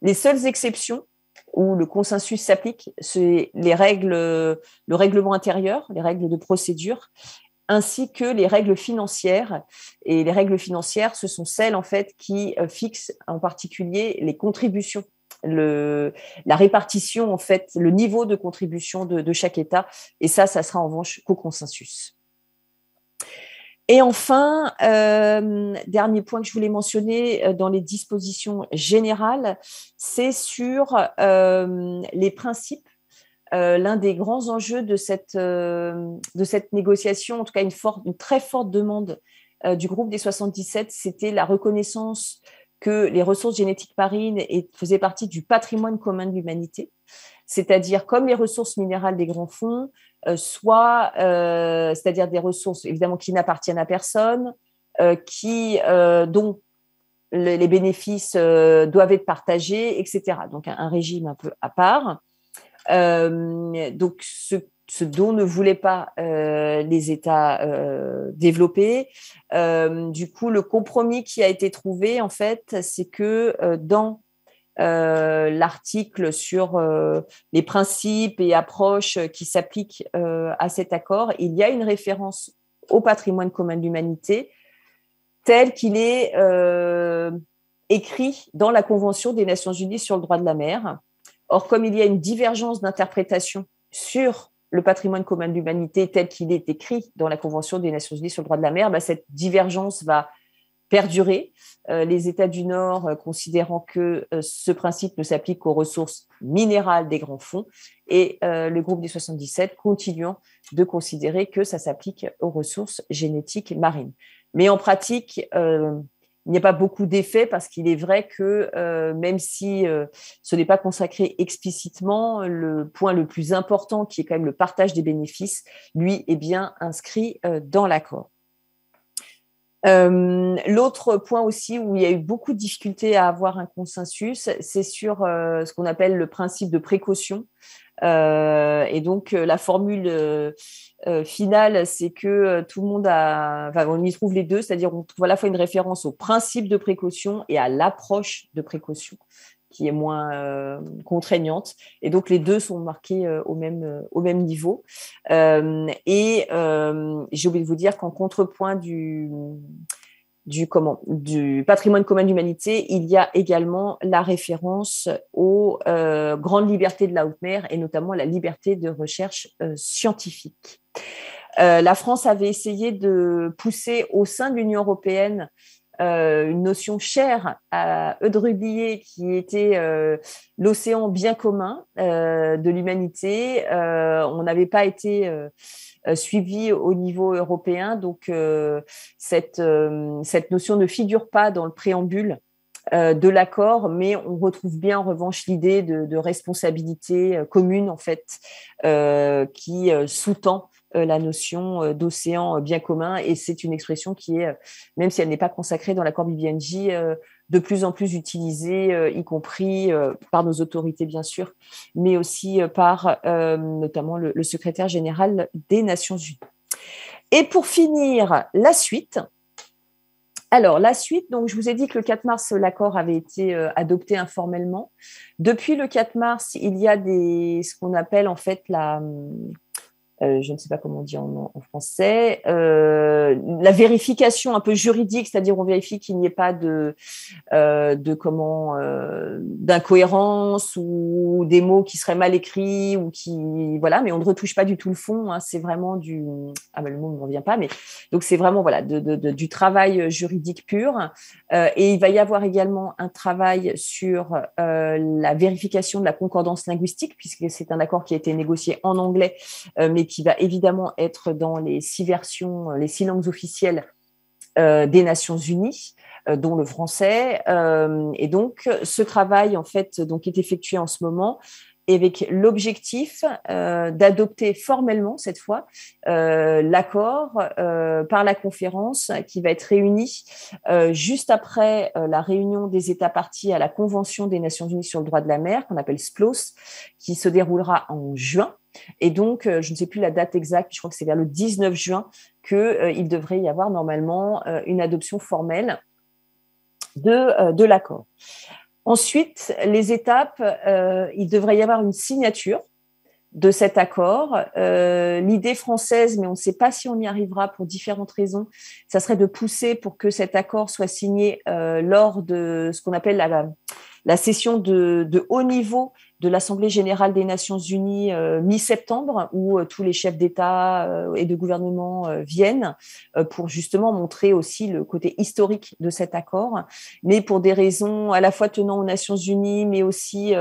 Les seules exceptions où le consensus s'applique, c'est le règlement intérieur, les règles de procédure, ainsi que les règles financières. Et les règles financières, ce sont celles en fait qui fixent en particulier les contributions, la répartition, en fait, le niveau de contribution de chaque État. Et ça sera en revanche qu'au consensus. Et enfin, dernier point que je voulais mentionner dans les dispositions générales, c'est sur les principes. L'un des grands enjeux de cette négociation, en tout cas une très forte demande du groupe des 77, c'était la reconnaissance que les ressources génétiques marines faisaient partie du patrimoine commun de l'humanité, c'est-à-dire comme les ressources minérales des grands fonds, c'est-à-dire des ressources évidemment qui n'appartiennent à personne, dont les bénéfices doivent être partagés, etc. Donc un régime un peu à part. Donc ce dont ne voulaient pas les États développés. Du coup, le compromis qui a été trouvé, en fait, c'est que dans l'article sur les principes et approches qui s'appliquent à cet accord, il y a une référence au patrimoine commun de l'humanité tel qu'il est écrit dans la Convention des Nations Unies sur le droit de la mer. Or, comme il y a une divergence d'interprétation sur le patrimoine commun de l'humanité tel qu'il est écrit dans la Convention des Nations Unies sur le droit de la mer, cette divergence va perdurer. Les États du Nord considérant que ce principe ne s'applique qu'aux ressources minérales des grands fonds et le groupe des 77 continuant de considérer que ça s'applique aux ressources génétiques marines. Mais en pratique, il n'y a pas beaucoup d'effets parce qu'il est vrai que même si ce n'est pas consacré explicitement, le point le plus important, qui est quand même le partage des bénéfices, lui est bien inscrit dans l'accord. L'autre point aussi où il y a eu beaucoup de difficultés à avoir un consensus, c'est sur ce qu'on appelle le principe de précaution. Et donc, la formule finale, c'est que tout le monde on y trouve les deux, c'est-à-dire on trouve à la fois une référence au principe de précaution et à l'approche de précaution, qui est moins contraignante. Et donc, les deux sont marqués au même niveau. J'ai oublié de vous dire qu'en contrepoint du patrimoine commun de l'humanité, il y a également la référence aux grandes libertés de la haute mer et notamment la liberté de recherche scientifique. La France avait essayé de pousser au sein de l'Union européenne une notion chère à Eudrubillier qui était l'océan bien commun de l'humanité. On n'avait pas été suivi au niveau européen, donc cette notion ne figure pas dans le préambule de l'accord, mais on retrouve bien en revanche l'idée de responsabilité commune en fait qui sous-tend la notion d'océan bien commun, et c'est une expression qui est, même si elle n'est pas consacrée dans l'accord BBNJ, de plus en plus utilisée, y compris par nos autorités bien sûr, mais aussi par notamment le secrétaire général des Nations Unies. Et pour finir, la suite. Alors, la suite, donc, je vous ai dit que le 4 mars, l'accord avait été adopté informellement. Depuis le 4 mars, il y a ce qu'on appelle en fait je ne sais pas comment on dit en français, la vérification un peu juridique, c'est-à-dire on vérifie qu'il n'y ait pas d'incohérence ou des mots qui seraient mal écrits ou voilà, mais on ne retouche pas du tout le fond, hein, c'est vraiment le mot ne me revient pas, mais donc c'est vraiment du travail juridique pur, et il va y avoir également un travail sur la vérification de la concordance linguistique, puisque c'est un accord qui a été négocié en anglais, mais qui va évidemment être dans les 6 versions, les 6 langues officielles des Nations Unies, dont le français. Et donc, ce travail, en fait, est effectué en ce moment avec l'objectif d'adopter formellement, cette fois, l'accord par la conférence qui va être réunie juste après la réunion des États parties à la Convention des Nations Unies sur le droit de la mer, qu'on appelle SPLOS, qui se déroulera en juin. Et donc, je ne sais plus la date exacte, je crois que c'est vers le 19 juin qu'il devrait y avoir normalement une adoption formelle de l'accord. Ensuite, les étapes, il devrait y avoir une signature de cet accord. L'idée française, mais on ne sait pas si on y arrivera pour différentes raisons, ça serait de pousser pour que cet accord soit signé lors de ce qu'on appelle la session de haut niveau de l'Assemblée générale des Nations Unies mi-septembre, où tous les chefs d'État et de gouvernement viennent pour justement montrer aussi le côté historique de cet accord, mais pour des raisons à la fois tenant aux Nations Unies, mais aussi,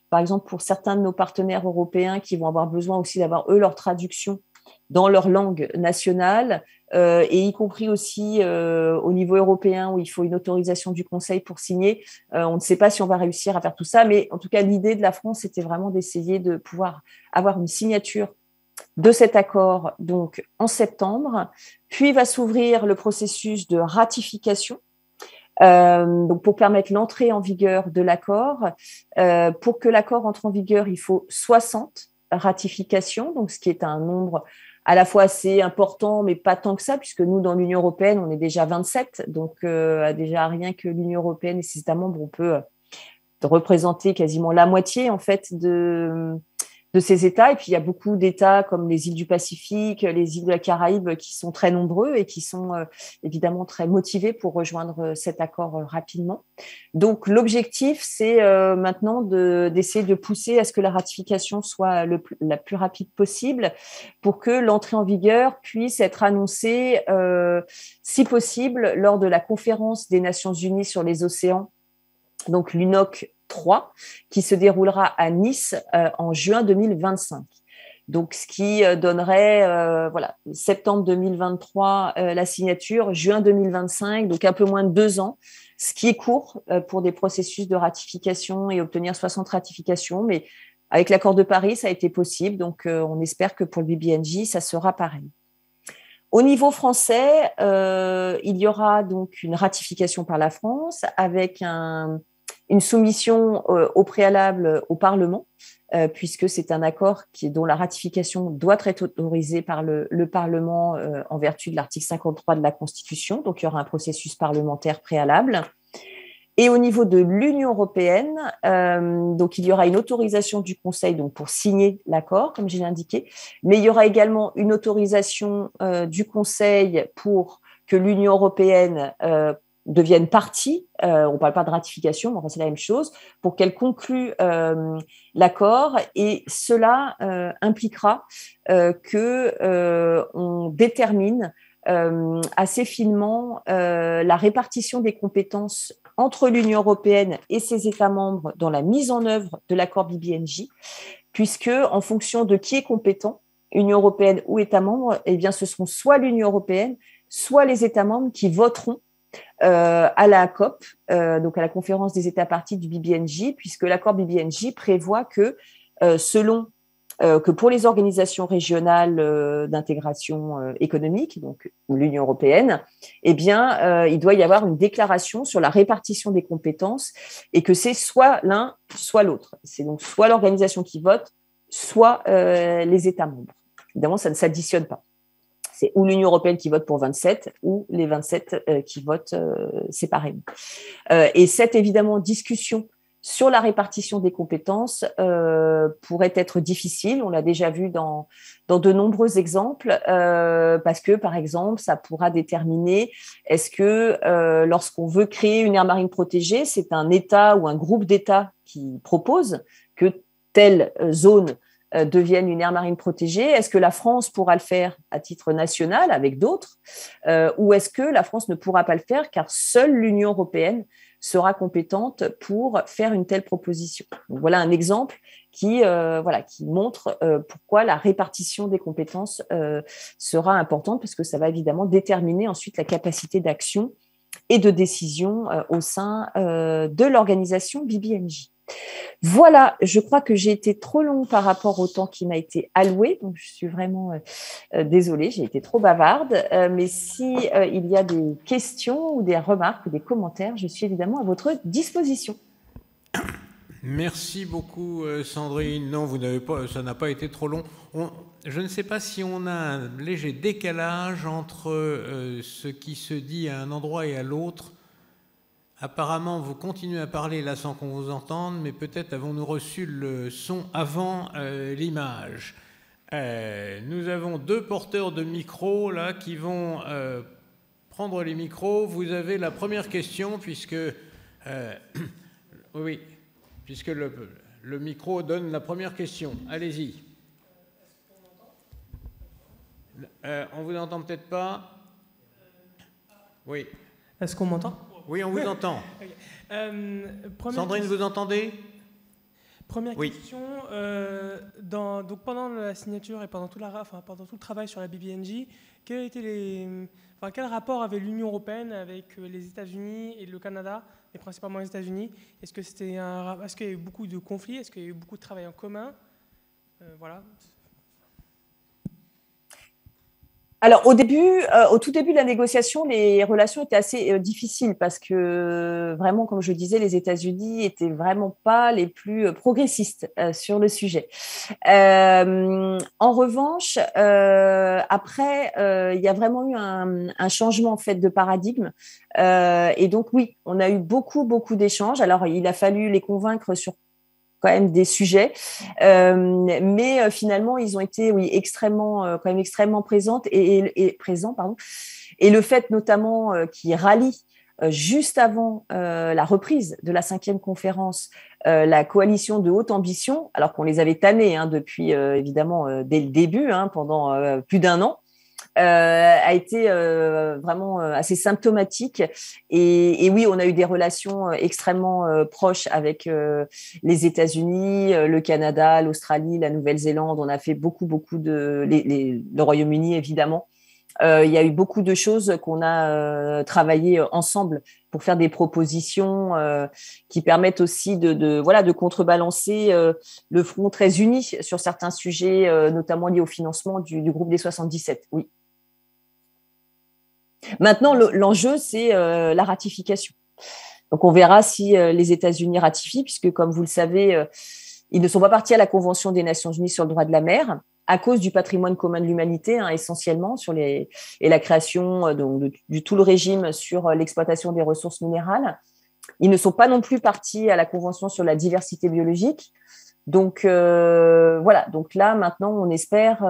par exemple, pour certains de nos partenaires européens qui vont avoir besoin aussi d'avoir, eux, leur traduction dans leur langue nationale, et y compris aussi au niveau européen où il faut une autorisation du Conseil pour signer. On ne sait pas si on va réussir à faire tout ça, mais en tout cas, l'idée de la France, c'était vraiment d'essayer de pouvoir avoir une signature de cet accord donc, en septembre. Puis va s'ouvrir le processus de ratification. Donc pour permettre l'entrée en vigueur de l'accord. Pour que l'accord entre en vigueur, il faut 60 ratifications, donc ce qui est un nombre à la fois assez important, mais pas tant que ça, puisque nous, dans l'Union européenne, on est déjà 27, donc déjà rien que l'Union européenne et ses États membres, on peut représenter quasiment la moitié en fait de de ces États. Et puis, il y a beaucoup d'États comme les îles du Pacifique, les îles de la Caraïbe qui sont très nombreux et qui sont évidemment très motivés pour rejoindre cet accord rapidement. Donc, l'objectif, c'est maintenant d'essayer de pousser à ce que la ratification soit la plus rapide possible pour que l'entrée en vigueur puisse être annoncée, si possible, lors de la conférence des Nations Unies sur les océans, donc l'UNOC 3, qui se déroulera à Nice en juin 2025. Donc, ce qui donnerait, septembre 2023, la signature, juin 2025, donc un peu moins de 2 ans, ce qui est court pour des processus de ratification et obtenir 60 ratifications. Mais avec l'accord de Paris, ça a été possible. Donc, on espère que pour le BBNJ, ça sera pareil. Au niveau français, il y aura donc une ratification par la France avec une soumission au préalable au Parlement, puisque c'est un accord dont la ratification doit être autorisée par le Parlement en vertu de l'article 53 de la Constitution. Donc, il y aura un processus parlementaire préalable. Et au niveau de l'Union européenne, donc il y aura une autorisation du Conseil donc pour signer l'accord, comme je l'ai indiqué, mais il y aura également une autorisation du Conseil pour que l'Union européenne devienne partie. On ne parle pas de ratification, mais enfin, c'est la même chose, pour qu'elle conclue l'accord. Et cela impliquera qu'on détermine assez finement la répartition des compétences entre l'Union européenne et ses États membres dans la mise en œuvre de l'accord BBNJ, puisque en fonction de qui est compétent, Union européenne ou États membres, eh bien, ce seront soit l'Union européenne, soit les États membres qui voteront à la COP, donc à la conférence des États parties du BBNJ, puisque l'accord BBNJ prévoit que que pour les organisations régionales d'intégration économique, donc l'Union européenne, eh bien, il doit y avoir une déclaration sur la répartition des compétences et que c'est soit l'un, soit l'autre. C'est donc soit l'organisation qui vote, soit les États membres. Évidemment, ça ne s'additionne pas. C'est ou l'Union européenne qui vote pour 27 ou les 27 qui votent séparément. Et cette, évidemment, discussion sur la répartition des compétences pourrait être difficile. On l'a déjà vu dans de nombreux exemples, parce que, par exemple, ça pourra déterminer est-ce que lorsqu'on veut créer une aire marine protégée, c'est un État ou un groupe d'États qui propose que telle zone devienne une aire marine protégée. Est-ce que la France pourra le faire à titre national avec d'autres, ou est-ce que la France ne pourra pas le faire car seule l'Union européenne sera compétente pour faire une telle proposition. Donc, voilà un exemple qui montre pourquoi la répartition des compétences sera importante, parce que ça va évidemment déterminer ensuite la capacité d'action et de décision au sein de l'organisation BBNJ. Voilà, je crois que j'ai été trop longue par rapport au temps qui m'a été alloué, donc je suis vraiment désolée, j'ai été trop bavarde, mais si il y a des questions ou des remarques ou des commentaires, je suis évidemment à votre disposition. Merci beaucoup Sandrine. Non, ça n'a pas été trop long. Je ne sais pas si on a un léger décalage entre ce qui se dit à un endroit et à l'autre. Apparemment, vous continuez à parler là sans qu'on vous entende, mais peut-être avons-nous reçu le son avant l'image. Nous avons 2 porteurs de micros là qui vont prendre les micros. Vous avez la première question puisque oui, puisque le micro donne la première question. Allez-y. On vous entend peut-être pas. Oui. Est-ce qu'on m'entend ? Oui, on vous entend. Okay. Sandrine, vous entendez ? Première question. Donc pendant la signature et pendant tout le travail sur la BBNJ, quel rapport avait l'Union européenne avec les États-Unis et le Canada, et principalement les États-Unis ? Est-ce qu'il y a eu beaucoup de conflits ? Est-ce qu'il y a eu beaucoup de travail en commun ? Voilà. Alors, au tout début de la négociation, les relations étaient assez difficiles parce que vraiment, comme je le disais, les États-Unis étaient vraiment pas les plus progressistes sur le sujet. En revanche, après, il y a vraiment eu un changement en fait de paradigme. Et donc, oui, on a eu beaucoup d'échanges. Alors, il a fallu les convaincre sur quand même des sujets, mais finalement, ils ont été quand même extrêmement présents pardon. Et le fait notamment qu'ils rallient juste avant la reprise de la 5e conférence, la coalition de haute ambition, alors qu'on les avait tannés depuis, évidemment, dès le début, pendant plus d'1 an, a été vraiment assez symptomatique. Et oui, on a eu des relations extrêmement proches avec les États-Unis, le Canada, l'Australie, la Nouvelle-Zélande. On a fait beaucoup le Royaume-Uni, évidemment. Il y a eu beaucoup de choses qu'on a travaillé ensemble pour faire des propositions qui permettent aussi de contrebalancer le front très uni sur certains sujets, notamment liés au financement du groupe des 77. Oui. Maintenant, l'enjeu, c'est la ratification. Donc, on verra si les États-Unis ratifient, puisque, comme vous le savez, ils ne sont pas partis à la Convention des Nations Unies sur le droit de la mer à cause du patrimoine commun de l'humanité, essentiellement, et la création du tout le régime sur l'exploitation des ressources minérales. Ils ne sont pas non plus partis à la Convention sur la diversité biologique. Donc, voilà. Donc là, maintenant, on espère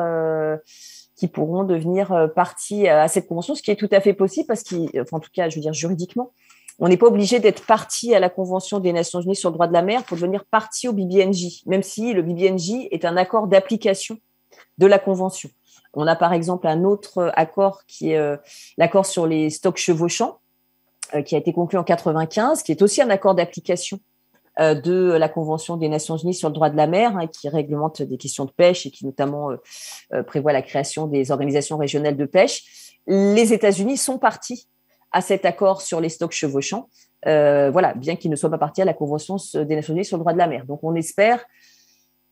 qui pourront devenir partie à cette convention, ce qui est tout à fait possible parce en tout cas, je veux dire juridiquement, on n'est pas obligé d'être partie à la Convention des Nations Unies sur le droit de la mer pour devenir partie au BBNJ, même si le BBNJ est un accord d'application de la Convention. On a par exemple un autre accord qui est l'accord sur les stocks chevauchants, qui a été conclu en 1995, qui est aussi un accord d'application de la Convention des Nations Unies sur le droit de la mer, qui réglemente des questions de pêche et qui notamment prévoit la création des organisations régionales de pêche. Les États-Unis sont partis à cet accord sur les stocks chevauchants, bien qu'ils ne soient pas partis à la Convention des Nations Unies sur le droit de la mer. Donc, on espère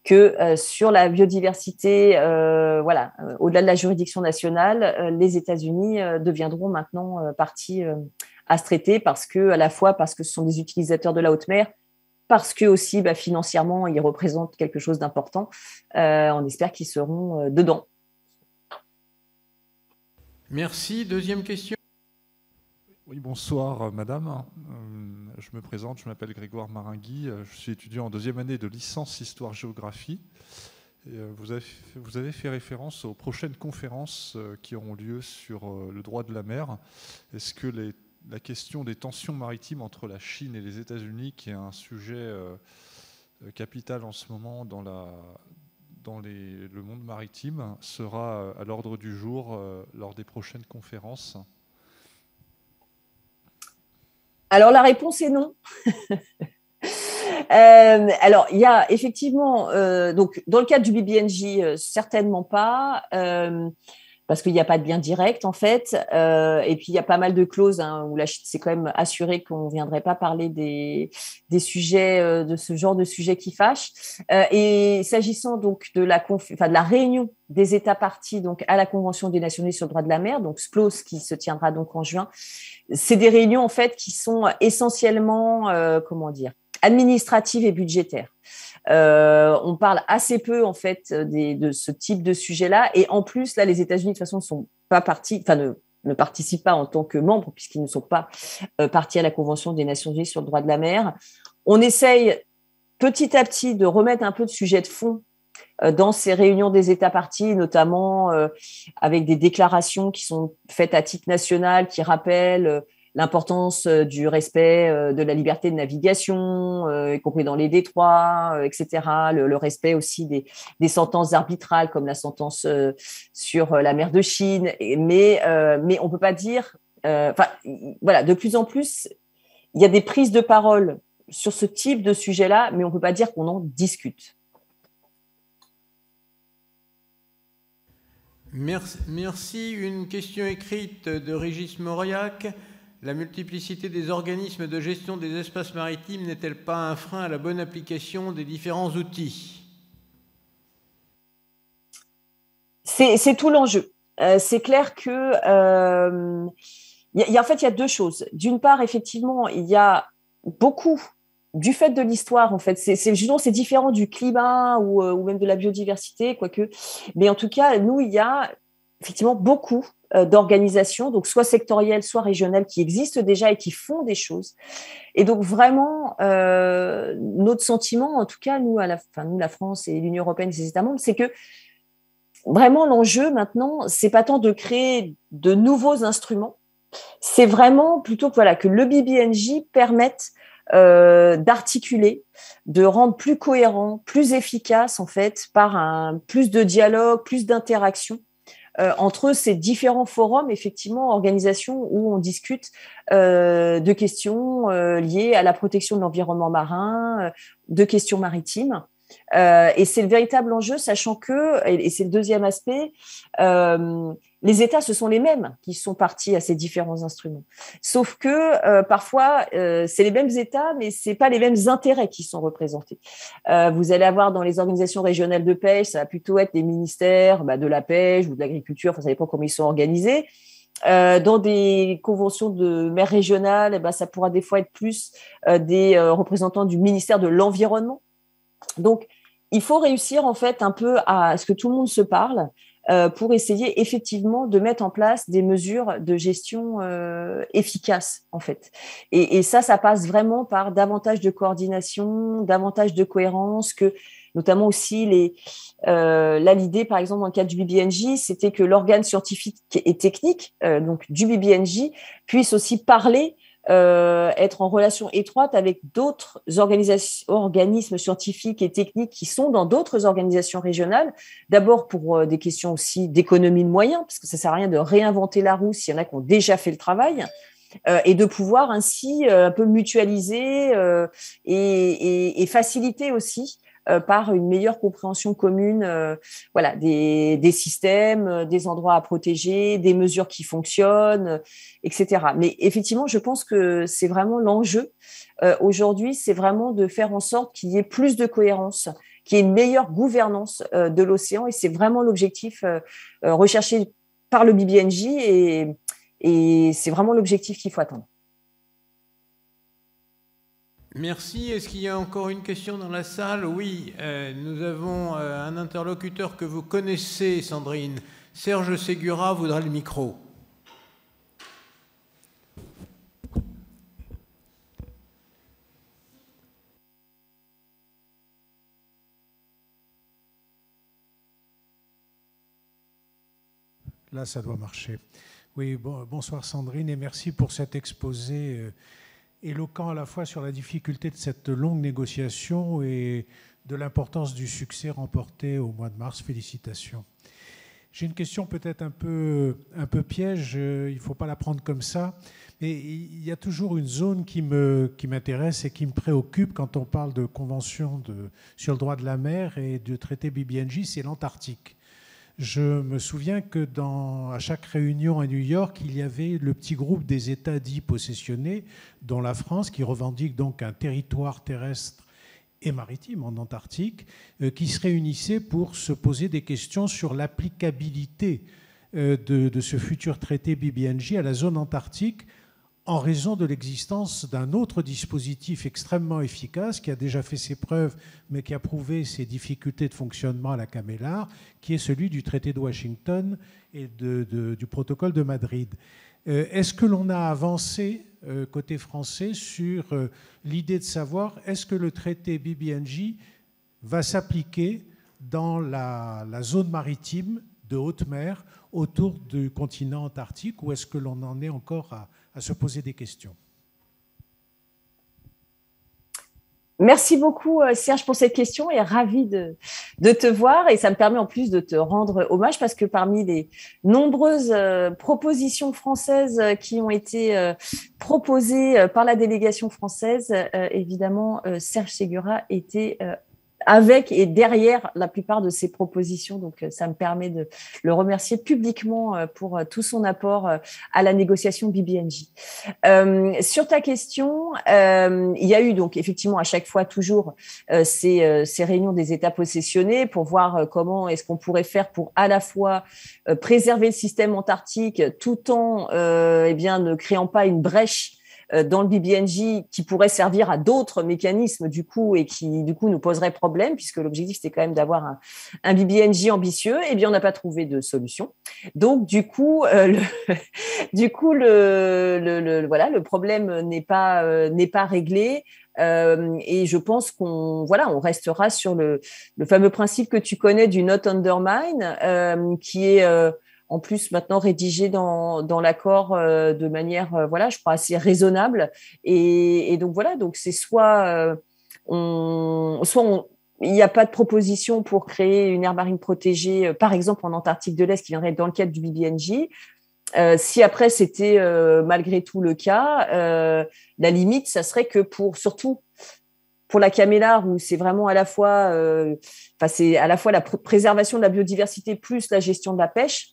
que sur la biodiversité, au-delà de la juridiction nationale, les États-Unis deviendront maintenant partie à ce traité à la fois parce que ce sont des utilisateurs de la haute mer, parce que aussi financièrement, ils représentent quelque chose d'important. On espère qu'ils seront dedans. Merci. Deuxième question. Oui, bonsoir madame. Je me présente, je m'appelle Grégoire Maringui, je suis étudiant en 2e année de licence Histoire-Géographie. Vous avez fait référence aux prochaines conférences qui auront lieu sur le droit de la mer. Est-ce que la question des tensions maritimes entre la Chine et les États-Unis, qui est un sujet capital en ce moment dans le monde maritime, sera à l'ordre du jour lors des prochaines conférences ? Alors, la réponse est non. Alors, il y a effectivement, donc, dans le cadre du BBNJ, certainement pas, parce qu'il n'y a pas de lien direct, en fait. Et puis, il y a pas mal de clauses où la Chine s'est quand même assurée qu'on ne viendrait pas parler des sujets, de ce genre de sujets qui fâchent. Et s'agissant donc de la réunion des États parties donc, à la Convention des Nations Unies sur le droit de la mer, donc SPLOS, qui se tiendra donc en juin, c'est des réunions, en fait, qui sont essentiellement, administratives et budgétaires. On parle assez peu, en fait, de ce type de sujet-là. Et en plus, là, les États-Unis, de toute façon, ne sont pas partis, ne participent pas en tant que membres, puisqu'ils ne sont pas partis à la Convention des Nations Unies sur le droit de la mer. On essaye petit à petit de remettre un peu de sujet de fond dans ces réunions des États parties, notamment avec des déclarations qui sont faites à titre national, qui rappellent l'importance du respect de la liberté de navigation, y compris dans les détroits, etc. Le respect aussi des sentences arbitrales, comme la sentence sur la mer de Chine. Mais on ne peut pas dire... de plus en plus, il y a des prises de parole sur ce type de sujet-là, mais on ne peut pas dire qu'on en discute. Merci. Une question écrite de Régis Mauriac. La multiplicité des organismes de gestion des espaces maritimes n'est-elle pas un frein à la bonne application des différents outils ? C'est tout l'enjeu. C'est clair que en fait, il y a deux choses. D'une part, effectivement, il y a beaucoup, du fait de l'histoire, en fait, c'est différent du climat ou même de la biodiversité, quoique. Mais en tout cas, nous, il y a effectivement beaucoup d'organisations, donc soit sectorielles, soit régionales, qui existent déjà et qui font des choses. Et donc vraiment, notre sentiment, en tout cas, nous, la France et l'Union européenne et ses États membres, c'est que vraiment l'enjeu maintenant, c'est pas tant de créer de nouveaux instruments, c'est vraiment plutôt que le BBNJ permette d'articuler, de rendre plus cohérent, plus efficace en fait, par plus de dialogue, plus d'interaction entre ces différents forums, effectivement, organisations où on discute de questions liées à la protection de l'environnement marin, de questions maritimes. Et c'est le véritable enjeu, sachant que, et c'est le deuxième aspect, les États, ce sont les mêmes qui sont partis à ces différents instruments. Sauf que parfois, c'est les mêmes États, mais ce n'est pas les mêmes intérêts qui sont représentés. Vous allez avoir dans les organisations régionales de pêche, ça va plutôt être les ministères de la pêche ou de l'agriculture, enfin, ça dépend comment ils sont organisés. Dans des conventions de mer régionales, ça pourra des fois être plus des représentants du ministère de l'Environnement. Donc, il faut réussir en fait un peu à ce que tout le monde se parle pour essayer effectivement de mettre en place des mesures de gestion efficaces en fait. Et ça passe vraiment par davantage de coordination, davantage de cohérence, que notamment aussi l'idée par exemple dans le cadre du BBNJ, c'était que l'organe scientifique et technique donc du BBNJ puisse aussi parler, être en relation étroite avec d'autres organismes scientifiques et techniques qui sont dans d'autres organisations régionales, d'abord pour des questions aussi d'économie de moyens, parce que ça ne sert à rien de réinventer la roue s'il y en a qui ont déjà fait le travail, et de pouvoir ainsi un peu mutualiser et faciliter aussi par une meilleure compréhension commune des systèmes, des endroits à protéger, des mesures qui fonctionnent, etc. Mais effectivement, je pense que c'est vraiment l'enjeu aujourd'hui, c'est vraiment de faire en sorte qu'il y ait plus de cohérence, qu'il y ait une meilleure gouvernance de l'océan, et c'est vraiment l'objectif recherché par le BBNJ, et c'est vraiment l'objectif qu'il faut atteindre. Merci. Est-ce qu'il y a encore une question dans la salle? Oui, nous avons un interlocuteur que vous connaissez, Sandrine. Serge Ségura voudra le micro. Là, ça doit marcher. Oui, bonsoir Sandrine, et merci pour cet exposé éloquent à la fois sur la difficulté de cette longue négociation et de l'importance du succès remporté au mois de mars. Félicitations. J'ai une question peut-être un peu piège, il ne faut pas la prendre comme ça, mais il y a toujours une zone qui m'intéresse et qui me préoccupe quand on parle de convention sur le droit de la mer et de traité BBNJ, c'est l'Antarctique. Je me souviens que à chaque réunion à New York, il y avait le petit groupe des États dits possessionnés, dont la France, qui revendique donc un territoire terrestre et maritime en Antarctique, qui se réunissaient pour se poser des questions sur l'applicabilité de ce futur traité BBNJ à la zone antarctique, en raison de l'existence d'un autre dispositif extrêmement efficace qui a déjà fait ses preuves, mais qui a prouvé ses difficultés de fonctionnement à la camélar, qui est celui du traité de Washington et du protocole de Madrid. Est-ce que l'on a avancé côté français sur l'idée de savoir est-ce que le traité BBNJ va s'appliquer dans la zone maritime de haute mer autour du continent antarctique, ou est-ce que l'on en est encore à se poser des questions? Merci beaucoup Serge pour cette question, et ravie de te voir, et ça me permet en plus de te rendre hommage parce que parmi les nombreuses propositions françaises qui ont été proposées par la délégation française, évidemment Serge Ségura était avec et derrière la plupart de ces propositions. Donc, ça me permet de le remercier publiquement pour tout son apport à la négociation BBNJ. Sur ta question, il y a eu donc effectivement à chaque fois toujours ces réunions des États possessionnés pour voir comment est-ce qu'on pourrait faire pour à la fois préserver le système antarctique tout en ne créant pas une brèche dans le BBNJ qui pourrait servir à d'autres mécanismes du coup et qui du coup nous poserait problème puisque l'objectif c'était quand même d'avoir un BBNJ ambitieux. Eh bien, on n'a pas trouvé de solution. Donc du coup, le problème n'est pas réglé. Et je pense qu'on restera sur le fameux principe que tu connais du not undermine, qui est en plus maintenant rédigé dans l'accord de manière, je crois, assez raisonnable. Et donc voilà, donc c'est soit il n'y a pas de proposition pour créer une aire marine protégée, par exemple en Antarctique de l'Est, qui viendrait dans le cadre du BBNJ. Si après c'était malgré tout le cas, la limite, ça serait que surtout pour la camélar, où c'est vraiment à la fois, c'est à la fois la préservation de la biodiversité plus la gestion de la pêche,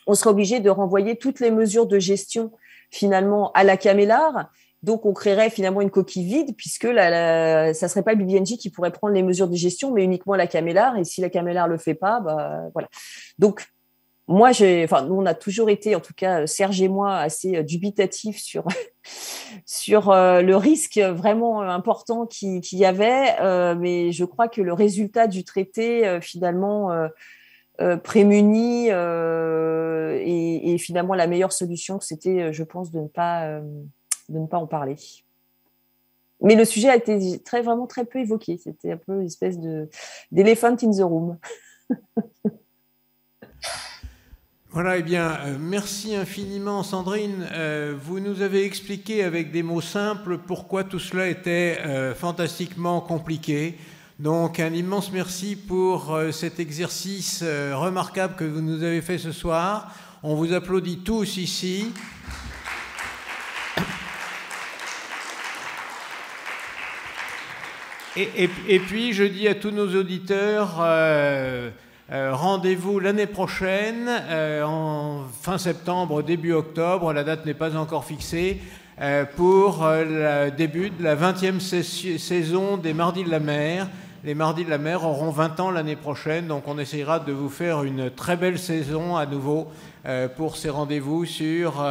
on serait obligé de renvoyer toutes les mesures de gestion finalement à la camélar. Donc, on créerait finalement une coquille vide puisque ça serait pas le BBNJ qui pourrait prendre les mesures de gestion, mais uniquement la camélar. Et si la camélar le fait pas, voilà. Donc, nous, on a toujours été, en tout cas, Serge et moi, assez dubitatifs sur le risque vraiment important qu'il y avait. Mais je crois que le résultat du traité, finalement, prémunit et finalement, la meilleure solution, c'était, je pense, de ne pas en parler. Mais le sujet a été vraiment très peu évoqué. C'était un peu une espèce d'elephant in the room. Voilà, eh bien, merci infiniment Sandrine. Vous nous avez expliqué avec des mots simples pourquoi tout cela était fantastiquement compliqué. Donc, un immense merci pour cet exercice remarquable que vous nous avez fait ce soir. On vous applaudit tous ici. Et puis, je dis à tous nos auditeurs... rendez-vous l'année prochaine, en fin septembre, début octobre, la date n'est pas encore fixée, pour le début de la 20e saison des Mardis de la Mer. Les Mardis de la Mer auront 20 ans l'année prochaine, donc on essayera de vous faire une très belle saison à nouveau pour ces rendez-vous sur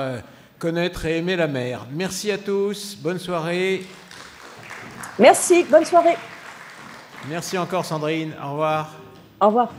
connaître et aimer la mer. Merci à tous, bonne soirée. Merci, bonne soirée. Merci encore Sandrine, au revoir. Au revoir.